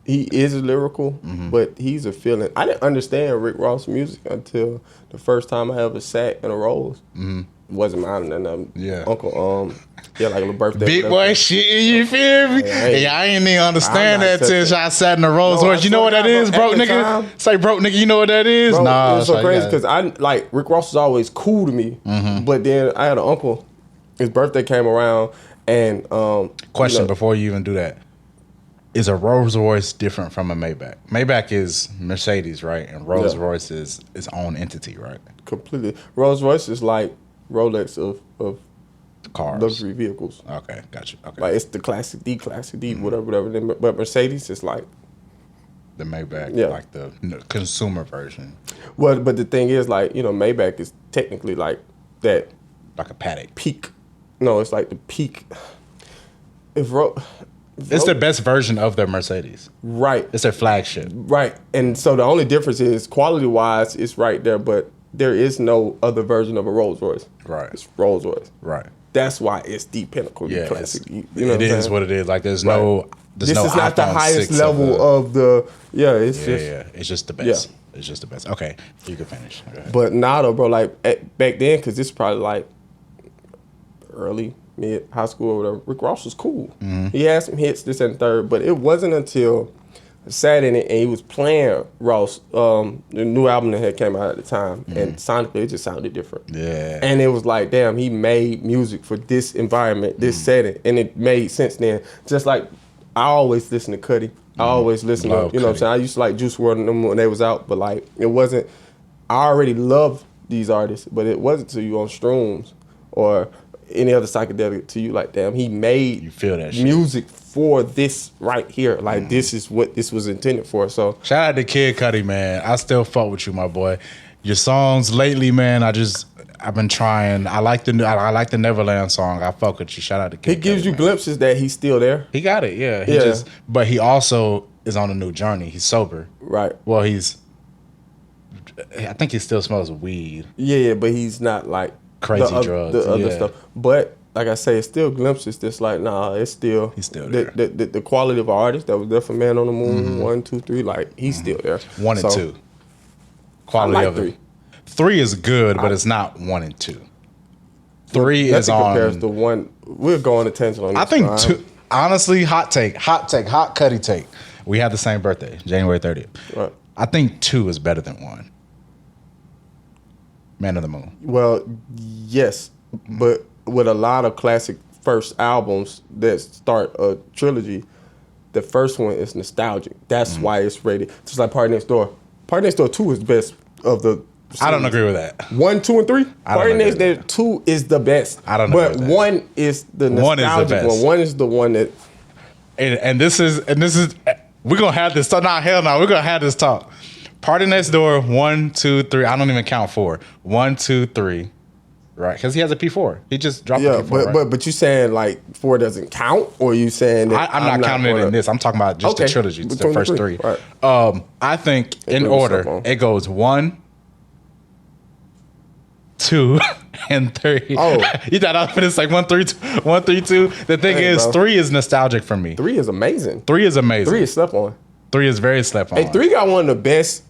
He is lyrical, but he's a feeling. I didn't understand Rick Ross music until the first time I ever sat in a Rose. It wasn't mine and Uncle like a little birthday. Big boy shit, you feel me? I ain't even understand that till I sat in the Rolls Royce. You know what that is, broke nigga? Say broke nigga, you know what that is? Bro, nah, it's so crazy because I like Rick Ross was always cool to me, but then I had an uncle. His birthday came around, and question before you even do that: is a Rolls Royce different from a Maybach? Maybach is Mercedes, right? And Rolls Royce is its own entity, right? Completely. Rolls Royce is like Rolex of cars, luxury vehicles. Okay, got you. Okay, like it's the classic D, whatever. But Mercedes is like the Maybach, like the consumer version. Well, but the thing is, like, you know, Maybach is technically like that, like a paddock peak. No, it's like the peak. It's the best version of their Mercedes. Right. It's their flagship. Right. And so the only difference is quality-wise, it's right there, but there is no other version of a Rolls Royce. Right. It's Rolls Royce. Right. That's why it's the pinnacle, the classic. You know it is what it is. Like there's no this is not the highest level of the it's just the best. Yeah. It's just the best. Okay, you can finish. But nah, though, bro, like back then, because this is probably like early, mid, high school or whatever, Rick Ross was cool. He had some hits, this and third, but it wasn't until I sat in it and he was playing Ross, the new album that had came out at the time, and sonically it just sounded different. Yeah. And it was like, damn, he made music for this environment, this setting, and it made sense then. Just like I always listen to Cudi. I always listen to, you know what I'm saying? I used to like Juice WRLD and them when they was out, but like it wasn't, I already loved these artists, but it wasn't to you on Shrooms or any other psychedelic to you like, damn, he made you feel that music for this right here. Like this is what this was intended for. So shout out to Kid Cudi, man. I still fuck with you, my boy. Your songs lately, man, I've been trying. I like the Neverland song. I fuck with you. Shout out to Kid Cudi. He gives you glimpses that he's still there. He got it, yeah. But he also is on a new journey. He's sober. Right. Well, I think he still smells weed. Yeah, but he's not like crazy drugs. The other stuff. But like I say, it's still glimpses. It's like, nah, it's still he's still there. The quality of an artist that was there for Man on the Moon, 1, 2, 3, like he's still there. 1 and 2. Quality like of 3. it. 3 is good, but it's not 1 and 2. 3 is on. Compares to 1. We're going to tangent on this. I think 2. Honestly, hot Cudi take. We have the same birthday, January 30th. Right. I think 2 is better than 1. Man of the Moon. Well, yes, but with a lot of classic first albums that start a trilogy, the first one is nostalgic. That's why it's rated. Just like Party Next Door. Party Next Door 2 is the best of the series. I don't agree with that. 1, 2, and 3? Party Next Door 2 is the best. I don't know. But 1 is the nostalgic one. 1 is the one that... And this is we're going to have this talk. Nah, hell no. We're going to have this talk. Party Next Door, 1, 2, 3. I don't even count 4. 1, 2, 3. Right, because he has a P4. He just dropped a P4. But you saying like 4 doesn't count, or you saying that I'm not counting it in this. I'm talking about just the trilogy, the first 3. Right. I think in order it goes 1, 2, and 3. Oh. You thought I was finna say 1, 3, 2, 1, 3, 2. The thing is, bro. 3 is nostalgic for me. 3 is amazing. 3 is amazing. 3 is slept on. 3 is very slept on. Hey, 3 got one of the best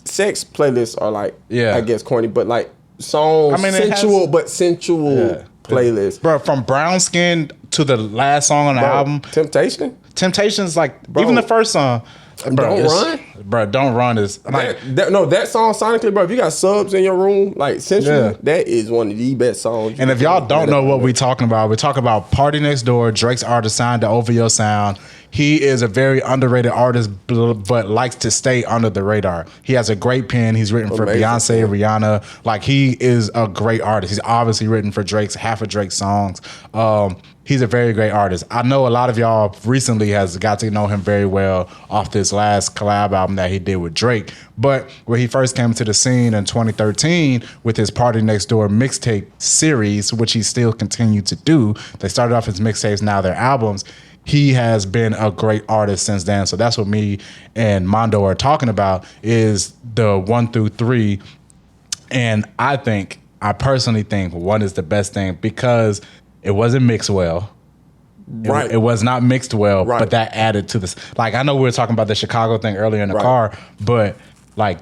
sex playlists are like, I guess corny, but like songs, sensual playlist. Bro, from Brown Skin to the last song on the album. Temptation's like, bro, even the first song. Bro, Don't Run? Bro, Don't Run is like that song sonically, bro. If you got subs in your room, like sensual, that is one of the best songs. And if y'all don't know what we're talking about Party Next Door, Drake's artist signed to OVO Sound. He is a very underrated artist, but likes to stay under the radar. He has a great pen. He's written for Beyonce, Rihanna. Like, he is a great artist. He's obviously written for half of Drake's songs. He's a very great artist. I know a lot of y'all recently has got to know him very well off this last collab album that he did with Drake. But when he first came to the scene in 2013 with his Party Next Door mixtape series, which he still continued to do, they started off as mixtapes, now they're albums. He has been a great artist since then. So that's what me and Mondo are talking about, is the 1 through 3. And I personally think 1 is the best thing because it wasn't mixed well. Right. It was not mixed well, but that added to this. Like, I know we were talking about the Chicago thing earlier in the car, but like,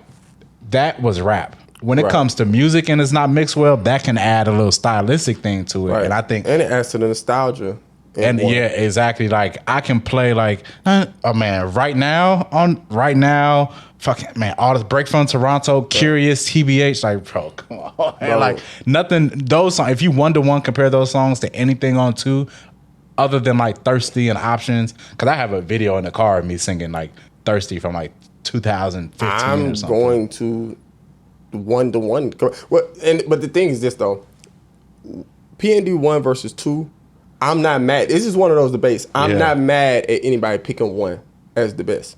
that was rap. When it comes to music and it's not mixed well, that can add a little stylistic thing to it. And I think, and it adds to the nostalgia. And yeah, exactly. Like, I can play like, oh man, right now, fucking man, all this Break from Toronto, Curious, TBH, like, bro, come on, man. Like, nothing. Those songs, if you 1-to-1 compare those songs to anything on 2, other than like Thirsty and Options, because I have a video in the car of me singing like Thirsty from like 2015 or something. I'm going to 1-to-1. But the thing is this though, PND 1 versus 2. I'm not mad. This is one of those debates. I'm not mad at anybody picking 1 as the best.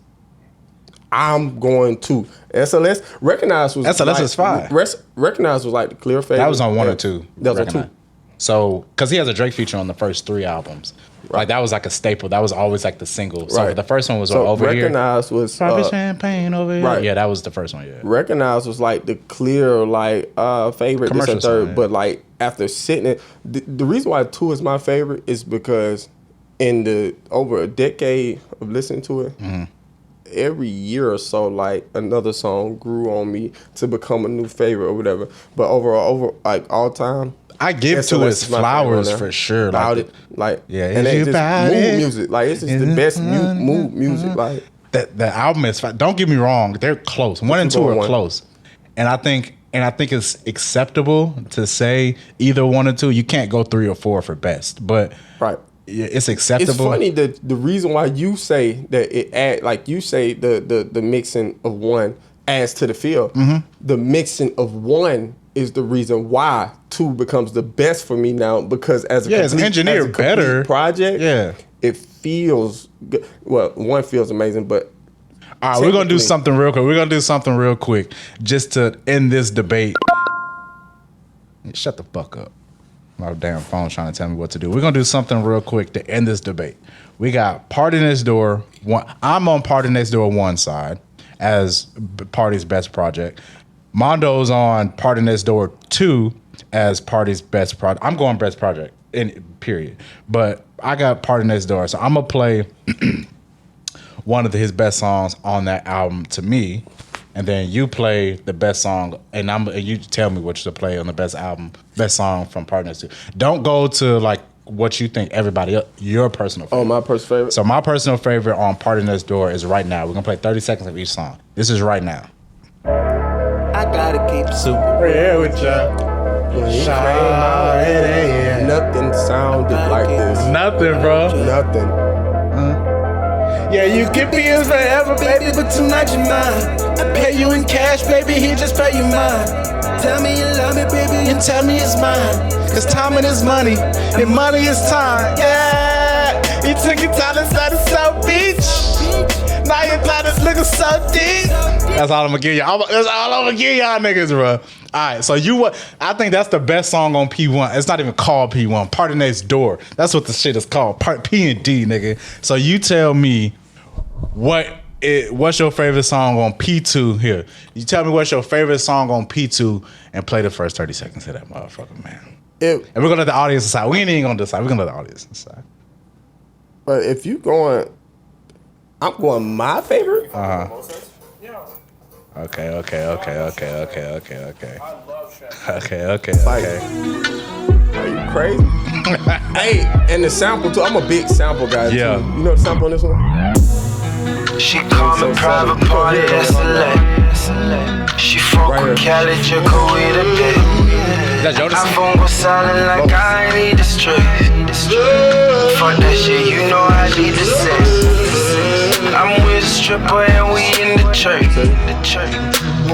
I'm going to SLS. Recognize was SLS is fine. Recognize was like the clear favorite. That was on 1 or 2. That was on 2. So, because he has a Drake feature on the first 3 albums. Like, that was like a staple. That was always like the single. So the first one was over Recognize here. Was champagne over here. Right. Yeah, that was the first one. Yeah. Recognize was like the clear like favorite. Commercial this and third, song, but like after sitting it, the reason why 2 is my favorite is because in over a decade of listening to it, every year or so, like another song grew on me to become a new favorite or whatever. But over like all time, I give SLS to his flowers for sure. About like it, like and it's just mood music. Like it's just the best mood music. Like the album is. Don't get me wrong, they're close. 1 and 2 are close, and I think it's acceptable to say either 1 or 2. You can't go 3 or 4 for best, but it's acceptable. It's funny that the reason why you say that it add, like you say the mixing of 1 adds to the feel. The mixing of 1 is the reason why 2 becomes the best for me now, because as an engineer better project, it feels good. Well, 1 feels amazing, but all right, we're gonna do something real quick just to end this debate. Shut the fuck up. My damn phone's trying to tell me what to do. We're gonna do something real quick to end this debate. We got Party Next Door 1. I'm on Party Next Door 1 side as Party's best project. Mondo's on Party Next Door 2 as Party's best project. I'm going best project, period. But I got Party Next Door, so I'm going to play one of his best songs on that album to me, and then you play the best song, and you tell me what to play on the best song from Party Next Door. Don't go to like what you think everybody else, your personal favorite. Oh, my personal favorite? So my personal favorite on Party Next Door is Right Now. We're going to play 30 seconds of each song. This is Right Now. I gotta keep super real with ya. Nothing sounded like this. Nothing, bro. Nothing. Yeah, you can be his forever, baby, but tonight you're mine. I pay you in cash, baby, he just pay you mine. Tell me you love me, baby, and tell me it's mine. Cause time is money, and money is time. Yeah, you took your time inside of South Beach. Now your time is looking so deep. That's all I'm gonna give you. That's all I'm gonna give y'all niggas, bro. All right, so I think that's the best song on P1. It's not even called P1. Party Next Door. That's what the shit is called. PND, nigga. So you tell me what What's your favorite song on P2 here? You tell me what's your favorite song on P2 and play the first 30 seconds of that motherfucker, man. And we're gonna let the audience decide. We ain't even gonna decide. We're gonna let the audience decide. But if you going, I'm going my favorite. Okay. I love Okay. Are you crazy? Hey, and the sample too. I'm a big sample guy too. Yeah. You know the sample on this one? She call me private party, SLA. She fuck with Cali, Jaco with a bit. iPhone go silent like I need the stress. Fuck that shit, you know I need the sex. I'm with a stripper and we in the church.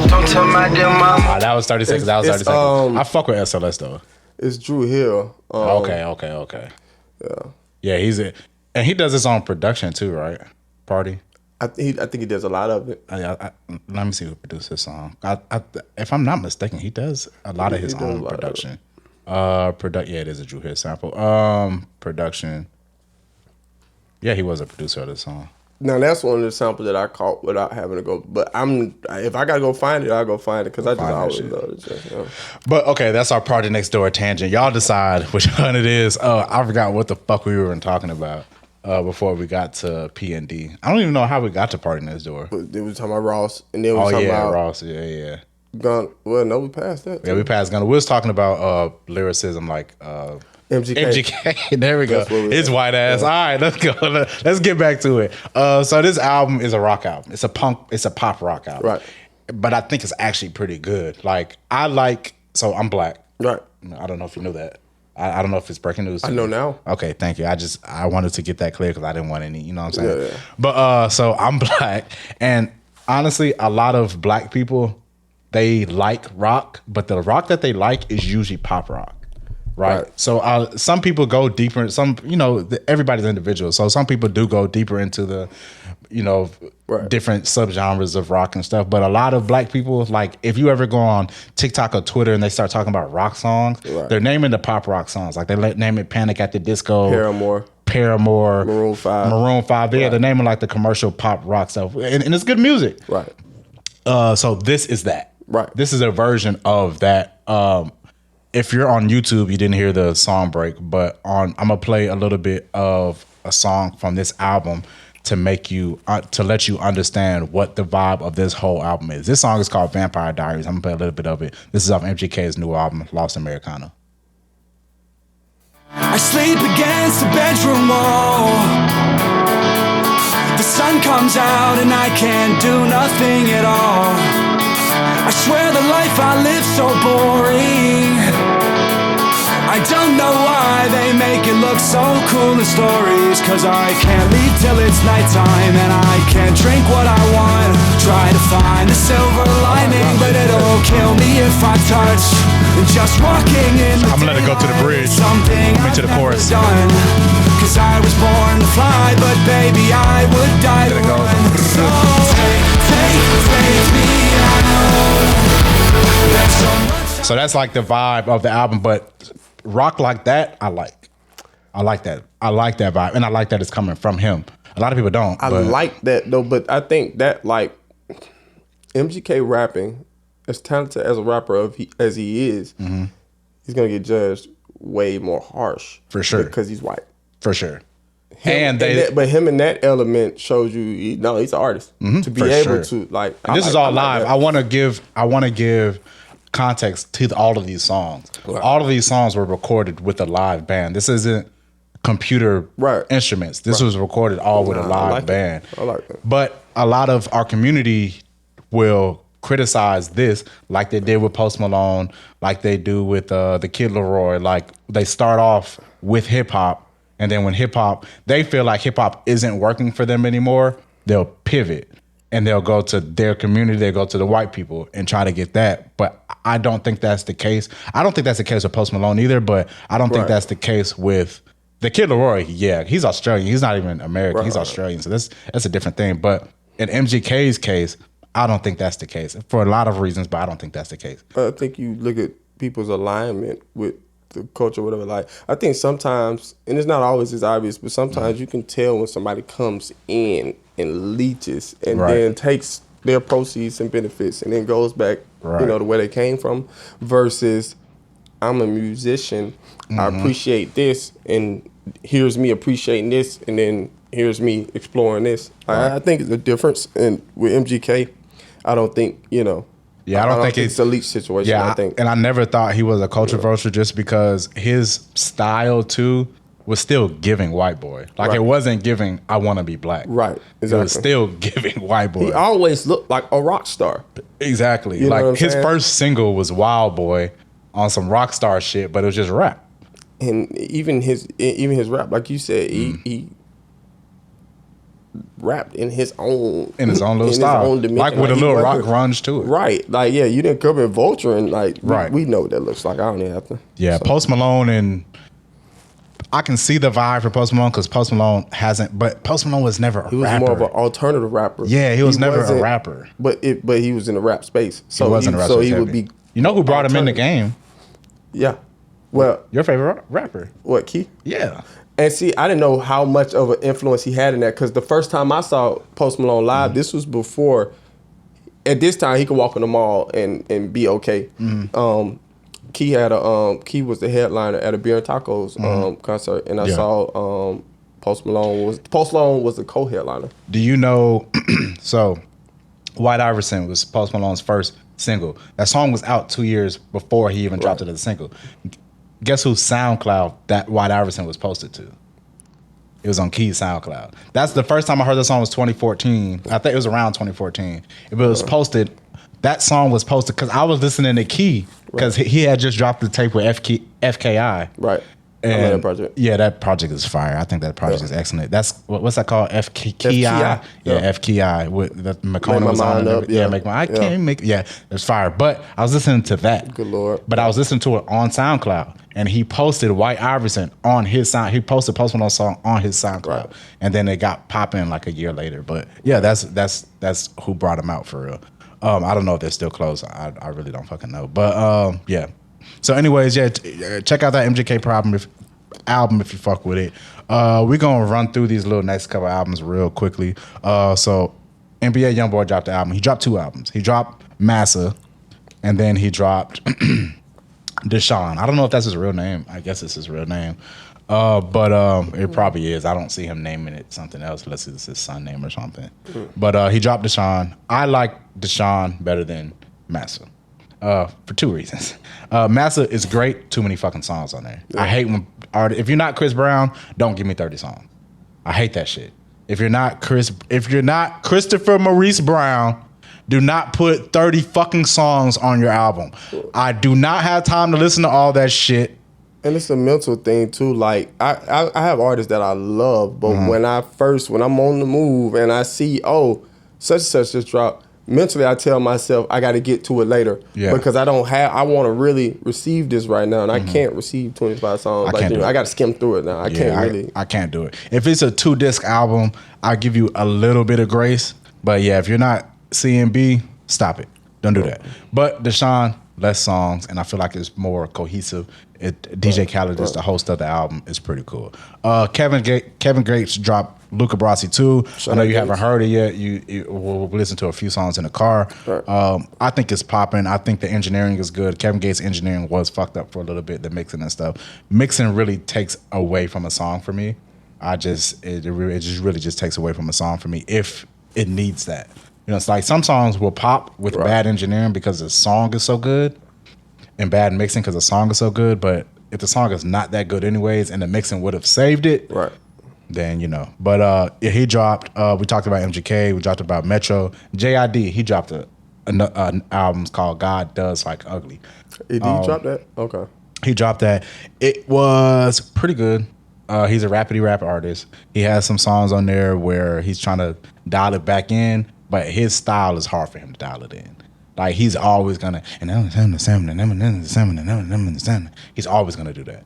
Don't tell my dear mama. That was 30 seconds. That was 30 seconds. I fuck with SLS though. It's Drew Hill. Okay. Yeah, and he does his own production too, right? Party. I think he does a lot of it. Let me see who produced this song. If I'm not mistaken, he does a lot of his own production. Yeah, it is a Drew Hill sample. Production. Yeah, he was a producer of this song. Now that's one of the samples that I caught without having to go. But if I gotta go find it, I'll go find it because I just always love it. Yeah. But okay, that's our Party Next Door tangent. Y'all decide which one it is. I forgot what the fuck we were talking about before we got to PND. I don't even know how we got to Party Next Door. But they was talking about Ross, and then we was talking about Ross. Yeah. Gunna. Well, no, we passed that. Yeah, we passed Gunna. We was talking about lyricism, like. MGK. There we go. His white ass. Yeah. All right, let's go. Let's get back to it. So this album is a rock album. It's a pop rock album. Right. But I think it's actually pretty good. So I'm black. Right. I don't know if you knew that. I don't know if it's breaking news. I know now. Okay, thank you. I wanted to get that clear because I didn't want any, you know what I'm saying? Yeah. But so I'm black. And honestly, a lot of black people, they like rock, but the rock that they like is usually pop rock. Right. So some people go deeper. Everybody's individual. So some people do go deeper into the, different subgenres of rock and stuff. But a lot of black people, like if you ever go on TikTok or Twitter and they start talking about rock songs, they're naming the pop rock songs. Like they name it Panic at the Disco. Paramore. Maroon 5. Yeah, they're naming like the commercial pop rock stuff. And it's good music. Right. So this is that. Right. This is a version of that. If you're on YouTube, you didn't hear the song break, but I'm gonna play a little bit of a song from this album to make you to let you understand what the vibe of this whole album is. This song is called Vampire Diaries. I'm gonna play a little bit of it. This is off MGK's new album, Lost Americana. I sleep against the bedroom wall. The sun comes out and I can't do nothing at all. I swear the life I live so boring. I don't know why they make it look so cool in stories. Cause I can't leave till it's nighttime and I can't drink what I want. Try to find the silver lining, but it'll kill me if I touch. And just walking in the I'm gonna let it go to the bridge. Something to the chorus. Done. Cause I was born to fly, but baby I would die to run. So take me out. So that's like the vibe of the album, but rock like that, I like. I like that vibe, and I like that it's coming from him. A lot of people don't. I like that though, but I think that like MGK rapping, as talented as a rapper as he is, he's gonna get judged way more harsh for sure because he's white. For sure. But him in that element shows you, he's an artist to be able to like. And this is all live. I want to give context to all of these songs. Right. All of these songs were recorded with a live band. This isn't computer instruments. This was recorded all with a live band. I like that. But a lot of our community will criticize this, like they did with Post Malone, like they do with the Kid Laroi. Like they start off with hip hop, and then when hip hop, they feel like hip hop isn't working for them anymore, they'll pivot. And they'll go to their community, they'll go to the white people and try to get that. But I don't think that's the case. I don't think that's the case with Post Malone either, but I don't think that's the case with the Kid Laroi. Yeah, he's Australian. He's not even American. He's Australian. So that's a different thing. But in MGK's case, I don't think that's the case. For a lot of reasons, but I don't think that's the case. I think you look at people's alignment with the culture, whatever. Like, I think sometimes, and it's not always as obvious, but sometimes you can tell when somebody comes in and leeches and then takes their proceeds and benefits and then goes back, you know, the way they came from, versus I'm a musician, I appreciate this, and here's me appreciating this, and then here's me exploring this. I think it's a difference, and with MGK, I don't think, you know, I don't think it's a leech situation. Yeah, I think, and I never thought he was a culture vulture just because his style too was still giving white boy. Like it wasn't giving I want to be black. Right, exactly. It was still giving white boy. He always looked like a rock star. Exactly. You know like his saying? first single was Wild Boy on some rock star shit, but it was just rap. And even his rap, like you said, he rapped in his own little style, like with a little rock grunge to it. Right, like you didn't come in vulture and like we know what that looks like. I don't even have to. Yeah, so. Post Malone, and I can see the vibe for Post Malone because Post Malone hasn't, but Post Malone was never a rapper. He was more of an alternative rapper. Yeah, he was never a rapper. But he was in the rap space. So he wasn't a rapper. So he would be. You know who brought him in the game? Yeah. Well, your favorite rapper? What, Key? Yeah. And see, I didn't know how much of an influence he had in that because the first time I saw Post Malone live, this was before. At this time, he could walk in the mall and be okay. Key had Key was the headliner at a Beer and Tacos concert, and I saw Post Malone was the co-headliner. Do you know? So, White Iverson was Post Malone's first single. That song was out 2 years before he even dropped it as a single. Guess whose SoundCloud that White Iverson was posted to? It was on Key's SoundCloud. That's the first time I heard that song was 2014. I think it was around 2014. It was posted. That song was posted because I was listening to Key because he had just dropped the tape with FKI. Right. And I love that project. Yeah, that project is fire. I think that project is excellent. That's what's that called? FKI. Yeah, FKI with the McCona was on it. Yeah, I can't make. Yeah, it's fire. But I was listening to that. Good Lord. But I was listening to it on SoundCloud, and he posted White Iverson on his sound. He posted Post Malone song on his SoundCloud, and then it got popping like a year later. But yeah, that's who brought him out for real. I don't know if they're still closed. I really don't fucking know. But yeah. So anyways, check out that MGK album if you fuck with it. We're going to run through these little next couple albums real quickly. So NBA YoungBoy dropped the album. He dropped 2 albums. He dropped Massa, and then he dropped Deshaun. I don't know if that's his real name. I guess it's his real name. But it probably is. I don't see him naming it something else unless it's his son name or something. But he dropped Deshaun. I like Deshaun better than Massa. For 2 reasons. Massa is great. Too many fucking songs on there. I hate when if you're not Chris Brown, don't give me 30 songs. I hate that shit. If you're not Christopher Maurice Brown, do not put 30 fucking songs on your album. I do not have time to listen to all that shit. And it's a mental thing too. Like I have artists that I love, but when I'm on the move and I see such and such just dropped, mentally I tell myself I got to get to it later because I want to really receive this right now, and I can't receive 25 songs. I got to skim through it now. I can't do it. If it's a 2-disc album, I'll give you a little bit of grace. But yeah, if you're not CMB, stop it. Don't do that. But Deshaun, less songs, and I feel like it's more cohesive. DJ Khaled is the host of the album. It's pretty cool. Kevin Gates dropped Luca Brasi 2. I know you haven't heard it yet. We'll listen to a few songs in the car. I think it's popping. I think the engineering is good. Kevin Gates' engineering was fucked up for a little bit, the mixing and stuff. Mixing really takes away from a song for me. It just really takes away from a song for me if it needs that. You know, it's like some songs will pop with bad engineering because the song is so good, and bad mixing because the song is so good. But if the song is not that good anyways, and the mixing would have saved it, then you know. But he dropped. We talked about MGK. We talked about Metro. JID. He dropped an album called God Does Like Ugly. Did he drop that? Okay. He dropped that. It was pretty good. He's a rapidy rap artist. He has some songs on there where he's trying to dial it back in, but his style is hard for him to dial it in. Like he's always gonna he's always gonna do that.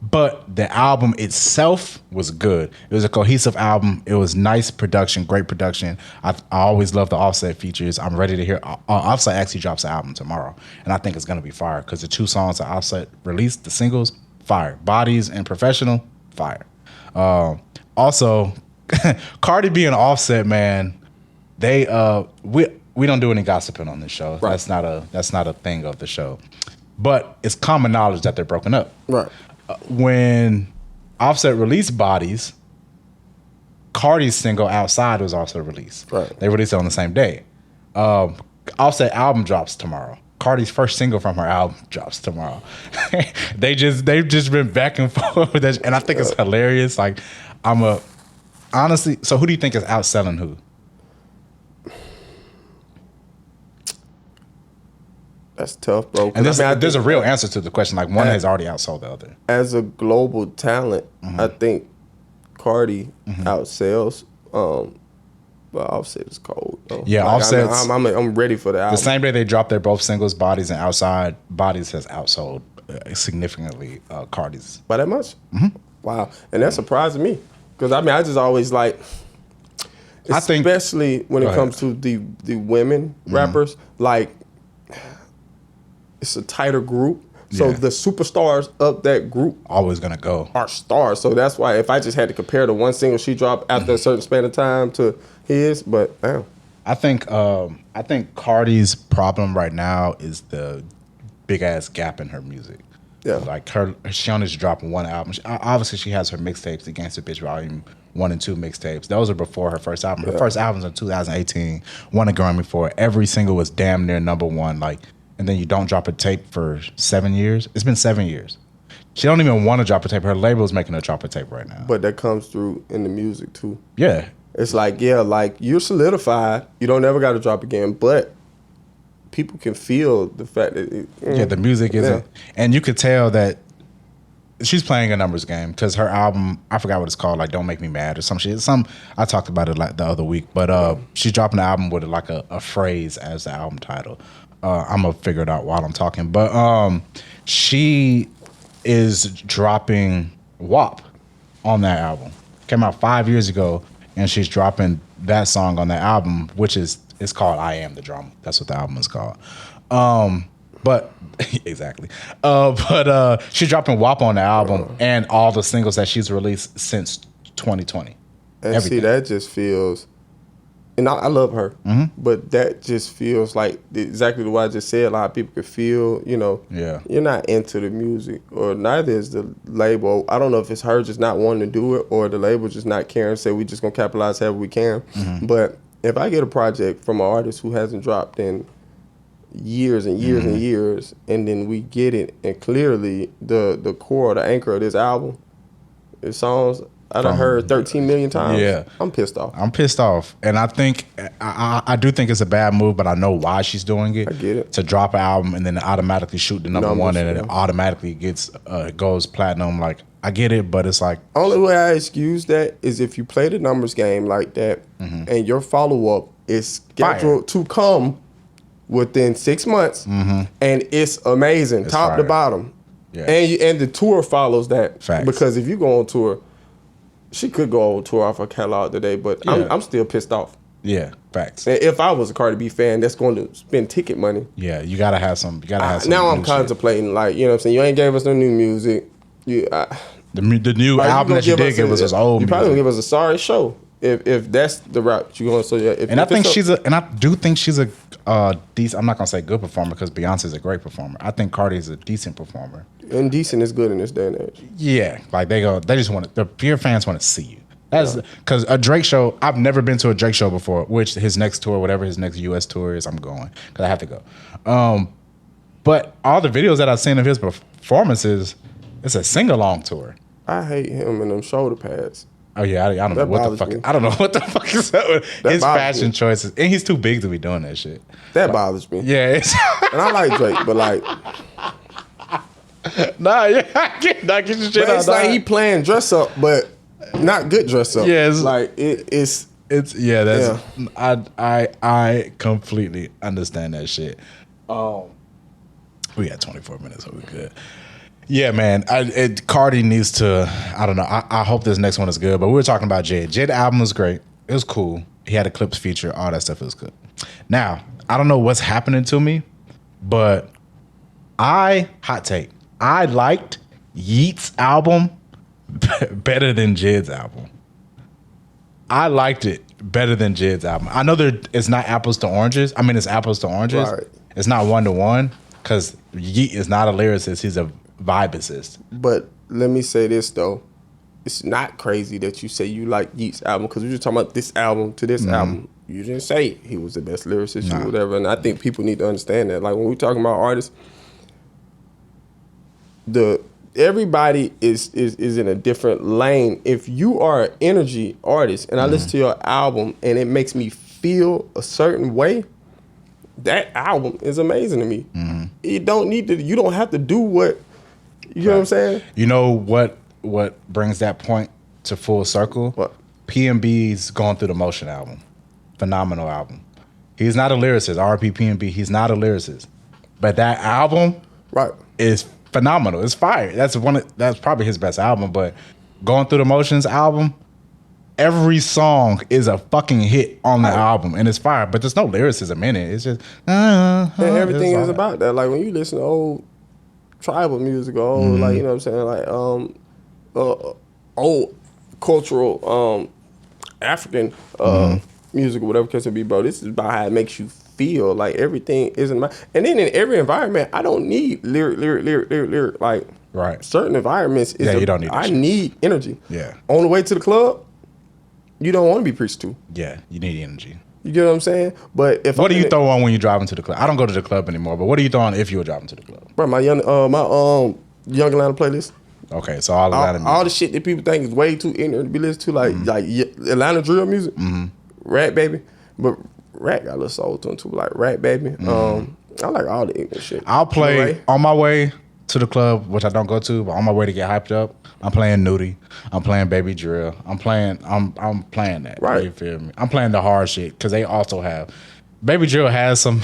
But the album itself was good. It was a cohesive album. It was nice production, great production. I always love the Offset features. I'm ready to hear. Offset actually drops an album tomorrow, and I think it's gonna be fire because the 2 songs that Offset released, the singles, fire. Bodies and Professional, fire. Also, Cardi B and Offset, man, they we don't do any gossiping on this show. Right. That's not a thing of the show. But it's common knowledge that they're broken up. Right. When Offset released Bodies, Cardi's single Outside was also released. Right. They released it on the same day. Offset album drops tomorrow. Cardi's first single from her album drops tomorrow. They've just been back and forth with that, and I think it's hilarious. Like, honestly. So who do you think is outselling who? That's tough, bro. And there's a real answer to the question. Like, one has already outsold the other. As a global talent, I think Cardi outsells. But Offset is cold, though. Yeah, like, Offset. I'm ready for the album. The same day they dropped their both singles, Bodies and Outside, Bodies has outsold significantly Cardi's. By that much? Mm-hmm. Wow. And that surprised me. Because, I just always like, especially when it comes to the women rappers, like, it's a tighter group. So the superstars of that group always gonna go are stars. So that's why if I just had to compare the one single she dropped after a certain span of time to his, but damn. I think Cardi's problem right now is the big ass gap in her music. Yeah. Like she only just dropped one album. Obviously she has her mixtapes, the Gangsta Bitch Volume 1 and 2 mixtapes. Those are before her first album. Her first album's in 2018. Won a Grammy for it. Every single was damn near #1. Like, and then you don't drop a tape for 7 years. It's been 7 years. She don't even want to drop a tape. Her label is making her drop a tape right now. But that comes through in the music too. Yeah. It's like, like you're solidified. You don't ever got to drop again. But people can feel the fact that the music isn't. And you could tell that she's playing a numbers game because her album, I forgot what it's called, like Don't Make Me Mad or some shit. I talked about it like the other week. But she's dropping an album with like a phrase as the album title. I'm gonna figure it out while I'm talking. But she is dropping WAP on that album. Came out 5 years ago, and she's dropping that song on that album, which is called I Am the Drama. That's what the album is called. But exactly. But she's dropping WAP on the album and all the singles that she's released since 2020. And everything. See, that just feels. And I love her, but that just feels like exactly what I just said. A lot of people could feel, you're not into the music, or neither is the label. I don't know if it's her just not wanting to do it, or the label just not caring, say we just gonna capitalize however we can. But if I get a project from an artist who hasn't dropped in years and years and years, and then we get it, and clearly the core, the anchor of this album, it songs I done heard 13 million times. Yeah. I'm pissed off. And I think, I do think it's a bad move, but I know why she's doing it. I get it. To drop an album and then automatically shoot the #1 and it automatically goes platinum. Like, I get it, but it's like. Only way I excuse that is if you play the numbers game like that and your follow-up is scheduled to come within 6 months and it's amazing, it's top to bottom. Yeah. And the tour follows that. Facts. Because if you go on tour, she could go on tour off her catalog today, but I'm still pissed off. Yeah, facts. And if I was a Cardi B fan that's going to spend ticket money. Yeah, you gotta have some. Now I'm contemplating, like, you know what I'm saying? You ain't gave us no new music. The new album that you did give us was old. You probably gonna give us a sorry show if that's the route you're going. So yeah, I do think she's a decent. I'm not gonna say good performer because Beyonce's a great performer. I think Cardi is a decent performer. And decent is good in this day and age. Yeah, like they just want to. Your fans want to see you. That's because a Drake show. I've never been to a Drake show before. Which his next tour, whatever his next U.S. tour is, I'm going because I have to go. But all the videos that I've seen of his performances, it's a sing-along tour. I hate him and them shoulder pads. Oh yeah, I don't know what the fuck. I don't know what the fuck is up with his fashion choices, and he's too big to be doing that shit. That bothers me. Yeah, and I like Drake, but like. I get your shit out. It's like he playing dress up, but not good dress up. Yeah, I completely understand that shit. We got 24 minutes, so we good. Yeah, man. Cardi needs to. I don't know. I hope this next one is good. But we were talking about Jid. Jid album was great. It was cool. He had a Clips feature. All that stuff was good. Now I don't know what's happening to me, but hot take. I liked Yeat's album better than Jid's album. I liked it better than Jid's album. I know it's not apples to oranges. I mean, it's apples to oranges. Right. It's not 1-to-1 because Yeat is not a lyricist. He's a vibicist. But let me say this, though. It's not crazy that you say you like Yeat's album because we were talking about this album to this album. You didn't say he was the best lyricist or whatever. And I think people need to understand that. Like, when we're talking about artists, everybody is in a different lane. If you are an energy artist and I listen to your album and it makes me feel a certain way, that album is amazing to me. You don't have to do what, you know what I'm saying? You know what brings that point to full circle? What? PNB's Going Through the Motion album. Phenomenal album. He's not a lyricist. R.I.P. PNB. He's not a lyricist. But that album is phenomenal. It's fire. That's probably his best album. But Going Through the Motions album, every song is a fucking hit on the album, and it's fire. But there's no lyricism in it. It's just and everything is about that. Like when you listen to old tribal music, or old, like, you know what I'm saying, like old cultural African music or whatever case it be, bro. This is about how it makes you feel. Like everything isn't my. And then in every environment, I don't need lyric. Like certain environments, you don't need. I need energy. Yeah. On the way to the club, you don't want to be preached to. Yeah, you need energy. You get what I'm saying? But if what do you throw on when you're driving to the club? I don't go to the club anymore. But what do you throw on if you were driving to the club? Bro, my young Atlanta playlist. Okay, so all the shit that people think is way too ignorant to be listened to, like Atlanta drill music, Rat Baby, but Rat got a little soul to him too, like Rat Baby. I like all the ignorant shit. I'll play on my way to the club, which I don't go to, but on my way to get hyped up, I'm playing Nudie. I'm playing Baby Drill. I'm playing that. Right. You feel me? I'm playing the hard shit because they also have. Baby Drill has some.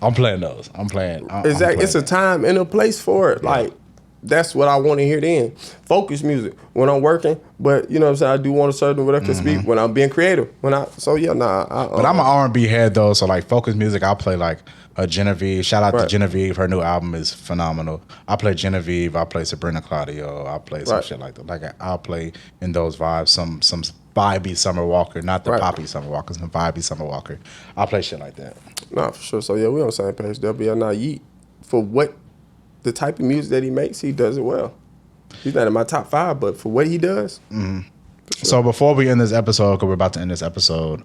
I'm playing those. Exactly. It's a time and a place for it. Yeah. Like, that's what I want to hear then. Focus music when I'm working, but you know what I'm saying, I do want a certain what I can speak when I'm being creative. But I'm an R&B head though, so like focus music, I'll play like a Genevieve. Shout out to Genevieve. Her new album is phenomenal. I play Genevieve, I play Sabrina Claudio, I play some shit like that. Like I'll play in those vibes, some vibey Summer Walker, not the poppy Summer Walker, some vibey Summer Walker. I'll play shit like that. Nah, for sure. So yeah, we on the same page. W. Now Yeat, for what the type of music that he makes, he does it well. He's not in my top 5, but for what he does. Sure. So before we end this episode, because we're about to end this episode,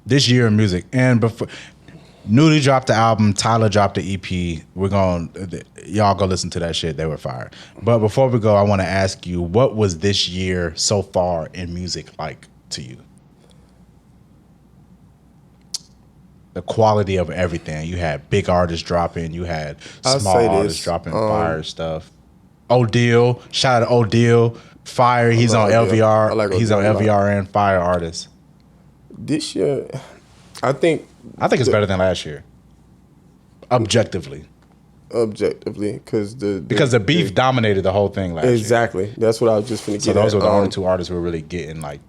this year in music, and before Nudie dropped the album, Tyler dropped the EP. Y'all go listen to that shit. They were fire. But before we go, I want to ask you, what was this year so far in music like to you? The quality of everything. You had big artists dropping. You had small artists dropping fire stuff. O'Deal. Shout out to O'Deal. Fire. He's on LVR. He's on LVR and fire artist. This year, I think it's better than last year. Objectively, because the beef dominated the whole thing last year. Exactly. That's what I was just finna get. So those were the only two artists who were really getting like.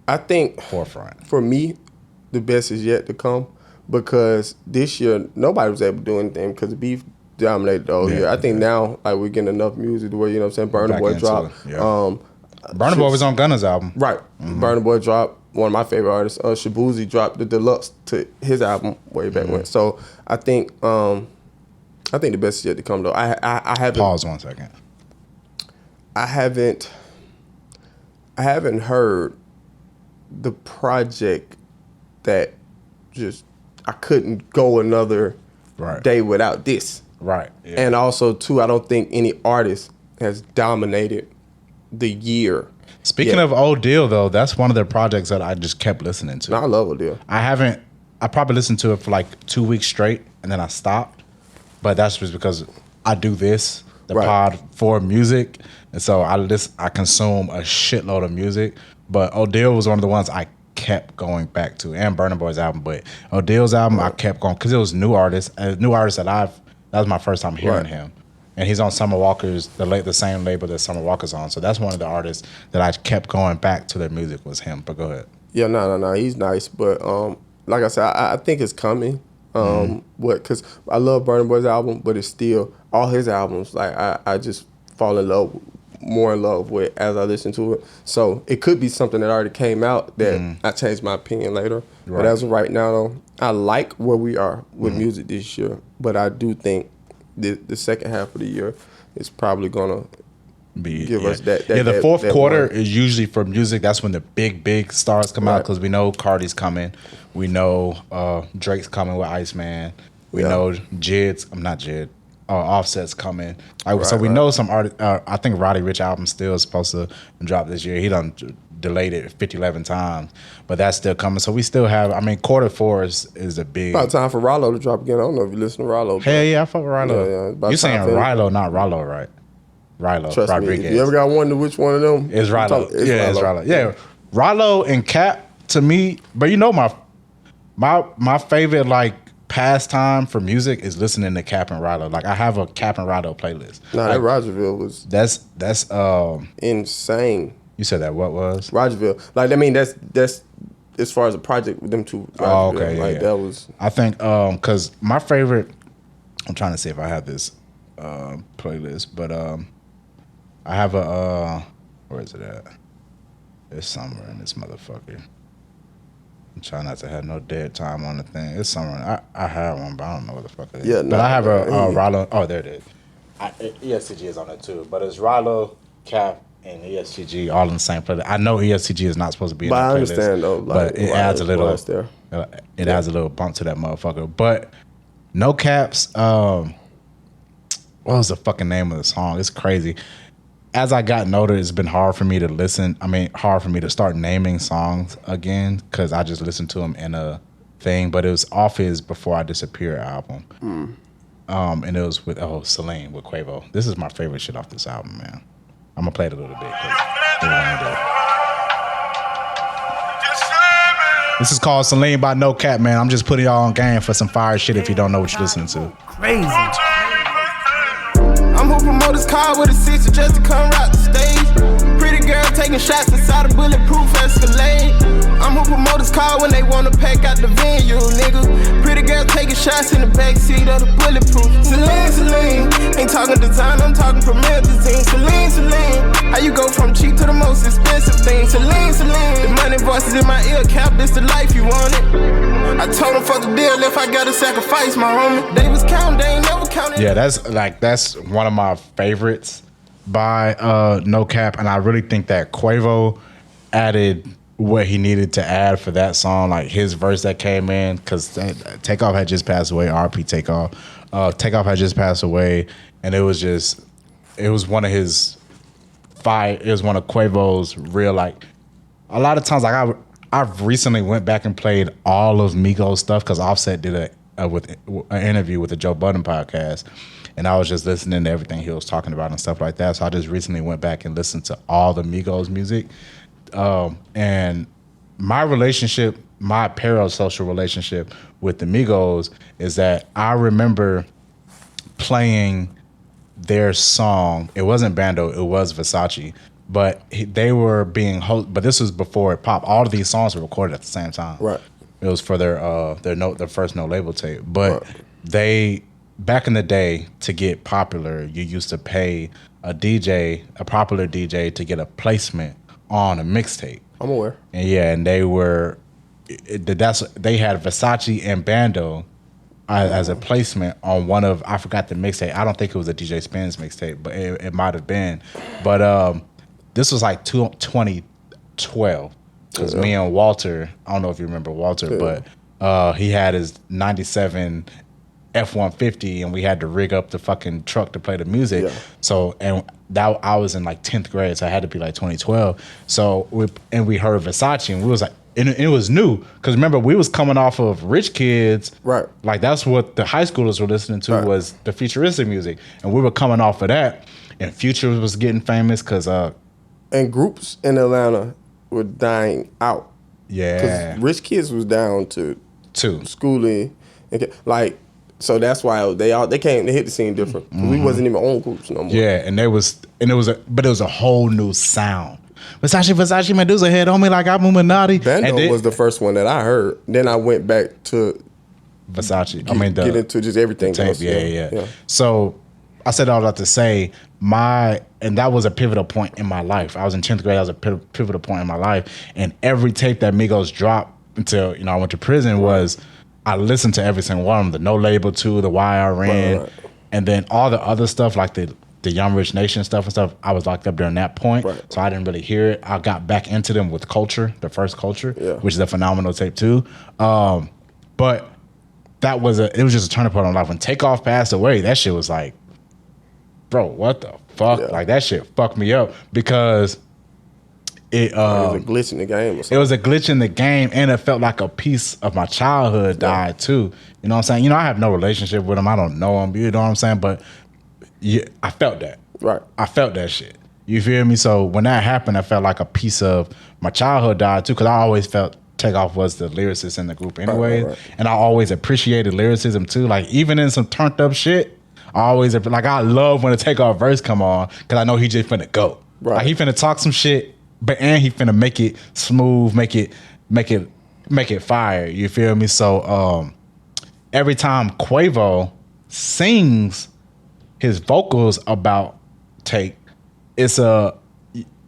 I think forefront. For me, the best is yet to come. Because this year nobody was able to do anything because the beef dominated the whole year. I think now like we're getting enough music to where, you know what I'm saying, Burna Boy dropped. Burna Boy was on Gunna's album. Right. Burna Boy dropped, one of my favorite artists. Shabuzi dropped the deluxe to his album way back when. So I think the best is yet to come though. I haven't pause 1 second. I haven't heard the project that just I couldn't go another day without this. Right. Yeah. And also, too, I don't think any artist has dominated the year. Speaking of O'Deal, though, that's one of the projects that I just kept listening to. No, I love O'Deal. I probably listened to it for like 2 weeks straight, and then I stopped. But that's just because I do the pod for music. And so I consume a shitload of music. But O'Deal was one of the ones I kept going back to, and Burna Boy's album, but O'Deal's album I kept going because it was new artists that was my first time hearing him. And he's on Summer Walker's, the same label that Summer Walker's on. So that's one of the artists that I kept going back to their music was him. But go ahead. Yeah, no, he's nice. But like I said, I think it's coming. Because I love Burna Boy's album, but it's still all his albums. Like I just fall more in love with as I listen to it. So it could be something that already came out that I changed my opinion later. Right. But as of right now, though, I like where we are with music this year. But I do think the second half of the year is probably gonna give us that. The fourth quarter is usually for music. That's when the big stars come out because we know Cardi's coming. We know Drake's coming with Iceman. We know Offset's coming. So we know some artists. I think Roddy Ricch album still is supposed to drop this year. He done delayed it 11 times, but that's still coming. So we still have. I mean, quarter four is a big. About time for Rollo to drop again. I don't know if you listen to Rollo. Hell yeah, I fuck with Rollo. Yeah, you saying Rilo, not Rollo, right? Rilo, Trust Rodriguez. Me, if you ever got wonder which one of them, it's Rilo. It's Rilo. Yeah, Rilo and Cap to me. But you know my favorite like pastime for music is listening to Cap and Rilo. Like I have a Cap and Rilo playlist. Nah, like, that Rogerville was that's insane. You said that what was Rogerville? Like I mean that's as far as a project with them two. Oh, okay, like that was. I think because my favorite. I'm trying to see if I have this playlist, but I have a where is it at? It's somewhere in this motherfucker. I'm trying not to have no dead time on the thing. It's somewhere. I have one, but I don't know what the fuck it is. Yeah, but I have a Rilo. Oh, there it is. ESTG is on it too, but it's Rilo, Cap, and ESTG all in the same playlist. I know ESTG is not supposed to be in the playlist. I understand though. Like, but it adds a little. It adds a little bump to that motherfucker. But no Caps. What was the fucking name of the song? It's crazy. As I gotten older, it's been hard for me to listen. I mean, hard for me to start naming songs again because I just listened to them in a thing. But it was off his Before I Disappear album. And it was with Celine with Quavo. This is my favorite shit off this album, man. I'm gonna play it a little bit. This is called Celine by No Cap, man. I'm just putting y'all on game for some fire shit if you don't know what you're listening to. Crazy. I'm who promoters car with a 60 just to come rock the stage. Pretty girl taking shots inside a bulletproof Escalade. I'm who promoters call when they wanna pack out the venue, nigga. Pretty girl taking shots in the backseat of the bulletproof. Celine, ain't talking design, I'm talking premier design. Celine, how you go from cheap to the most expensive thing? Celine, the money voices in my ear, Cap, this the life you wanted. I told them fuck the deal if I gotta sacrifice my homie. They was counting, they ain't never counted. Yeah, that's one of my favorites by No Cap, and I really think that Quavo added what he needed to add for that song, like his verse that came in, because Takeoff had just passed away. RP Takeoff. Takeoff had just passed away, and it was one of his it was one of Quavo's real, like, a lot of times, like I've recently went back and played all of Migos stuff because Offset did an interview with the Joe Budden podcast, and I was just listening to everything he was talking about and stuff like that. So I just recently went back and listened to all the Migos music. And my parasocial relationship with the Migos is that I remember playing their song. It wasn't Bando, it was Versace, but they were being but this was before it popped. All of these songs were recorded at the same time. Right. It was for their first no label tape. But they, back in the day, to get popular, you used to pay a popular DJ to get a placement on a mixtape. I'm aware. And and they had Versace and Bando as a placement on one of, I forgot the mixtape. I don't think it was a DJ Spins mixtape, but it might have been. But this was like 2012. Because me and Walter, I don't know if you remember Walter, but he had his 97 F-150 and we had to rig up the fucking truck to play the music. Yeah. So, and that I was in like 10th grade, so I had to be like 2012. So, we heard Versace and we was like, and it was new. Because remember, we was coming off of Rich Kids. Right. Like that's what the high schoolers were listening to was the futuristic music. And we were coming off of that. And Future was getting famous because... and groups in Atlanta were dying out. Yeah. Because Rich Kids was down to schooling. Like, So that's why they hit the scene different. We wasn't even on groups no more. Yeah, but it was a whole new sound. Versace Medusa head on me like I'm Illuminati. Bando was the first one that I heard. Then I went back to Versace. Get into just everything tape, else. Yeah. So I said all that to say and that was a pivotal point in my life. I was in 10th grade. That was a pivotal point in my life. And every tape that Migos dropped until I went to prison was I listened to every single one of them. The No Label 2, the YRN, right. And then all the other stuff like the Young Rich Nation stuff and stuff. I was locked up during that point, so I didn't really hear it. I got back into them with Culture, the first Culture, which is a phenomenal tape too. But it was just a turning point in my life. When Takeoff passed away, that shit was like, bro, what the fuck? Yeah. Like that shit fucked me up because it was a glitch in the game. It was a glitch in the game, and it felt like a piece of my childhood died too. You know what I'm saying? I have no relationship with him. I don't know him. You know what I'm saying? But I felt that. Right. I felt that shit. You feel me? So when that happened, I felt like a piece of my childhood died too, because I always felt Takeoff was the lyricist in the group anyway. Right. And I always appreciated lyricism too. Like even in some turned up shit, I love when the Takeoff verse come on, because I know he just finna go. Right. Like he finna talk some shit, and he finna make it smooth, make it fire. You feel me? So every time Quavo sings his vocals about Take,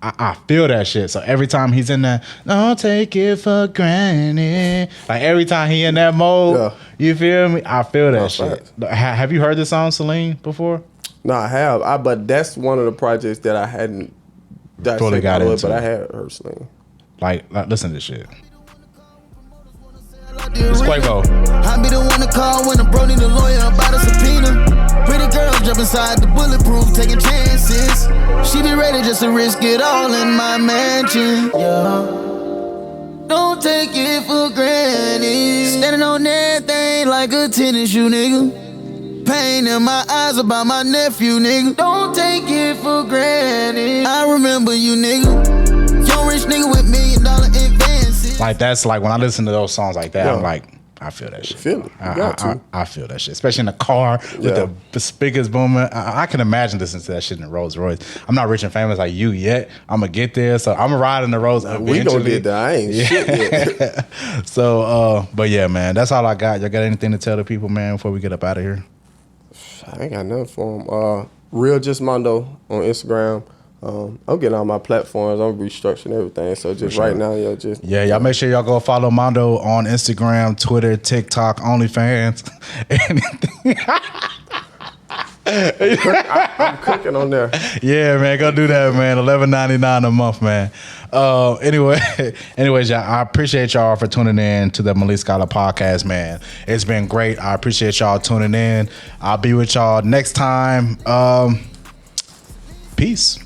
I feel that shit. So every time he's in that, don't take it for granted. Like every time he in that mode, you feel me? I feel that shit. Have you heard this song, Celine, before? No, I have. But that's one of the projects that I hadn't fully got into. But I had heard Celine. Like listen to this shit. It's Quavo. I be the one to call when I'm bro need a lawyer about a subpoena. Pretty girls jump inside the bulletproof, taking chances. She be ready just to risk it all in my mansion. Yeah. Don't take it for granted. Standing on everything like a tennis shoe, nigga. Pain in my eyes about my nephew, nigga. Don't take it for granted. I remember you, nigga. Young rich nigga with $1 million advances. Like that's like when I listen to those songs like that, I'm like, I feel that shit. Feel it. I feel that shit, especially in the car with the speakers booming. I can imagine listening to that shit in a Rolls Royce. I'm not rich and famous like you yet. I'm gonna get there, so I'm gonna ride in the Rolls eventually. We gonna get there. I ain't shit yet. So, but yeah, man, that's all I got. Y'all got anything to tell the people, man, before we get up out of here? I ain't got nothing for them. Real Just Mondo on Instagram. I'm getting on my platforms. I'm restructuring everything. So just right now, y'all make sure y'all go follow Mondo on Instagram, Twitter, TikTok, OnlyFans, anything. I'm cooking on there. Yeah, man, go do that, man. $11.99 a month, man. Anyways, y'all, I appreciate y'all for tuning in to the Malik Scylore Podcast, man. It's been great. I appreciate y'all tuning in. I'll be with y'all next time. Peace.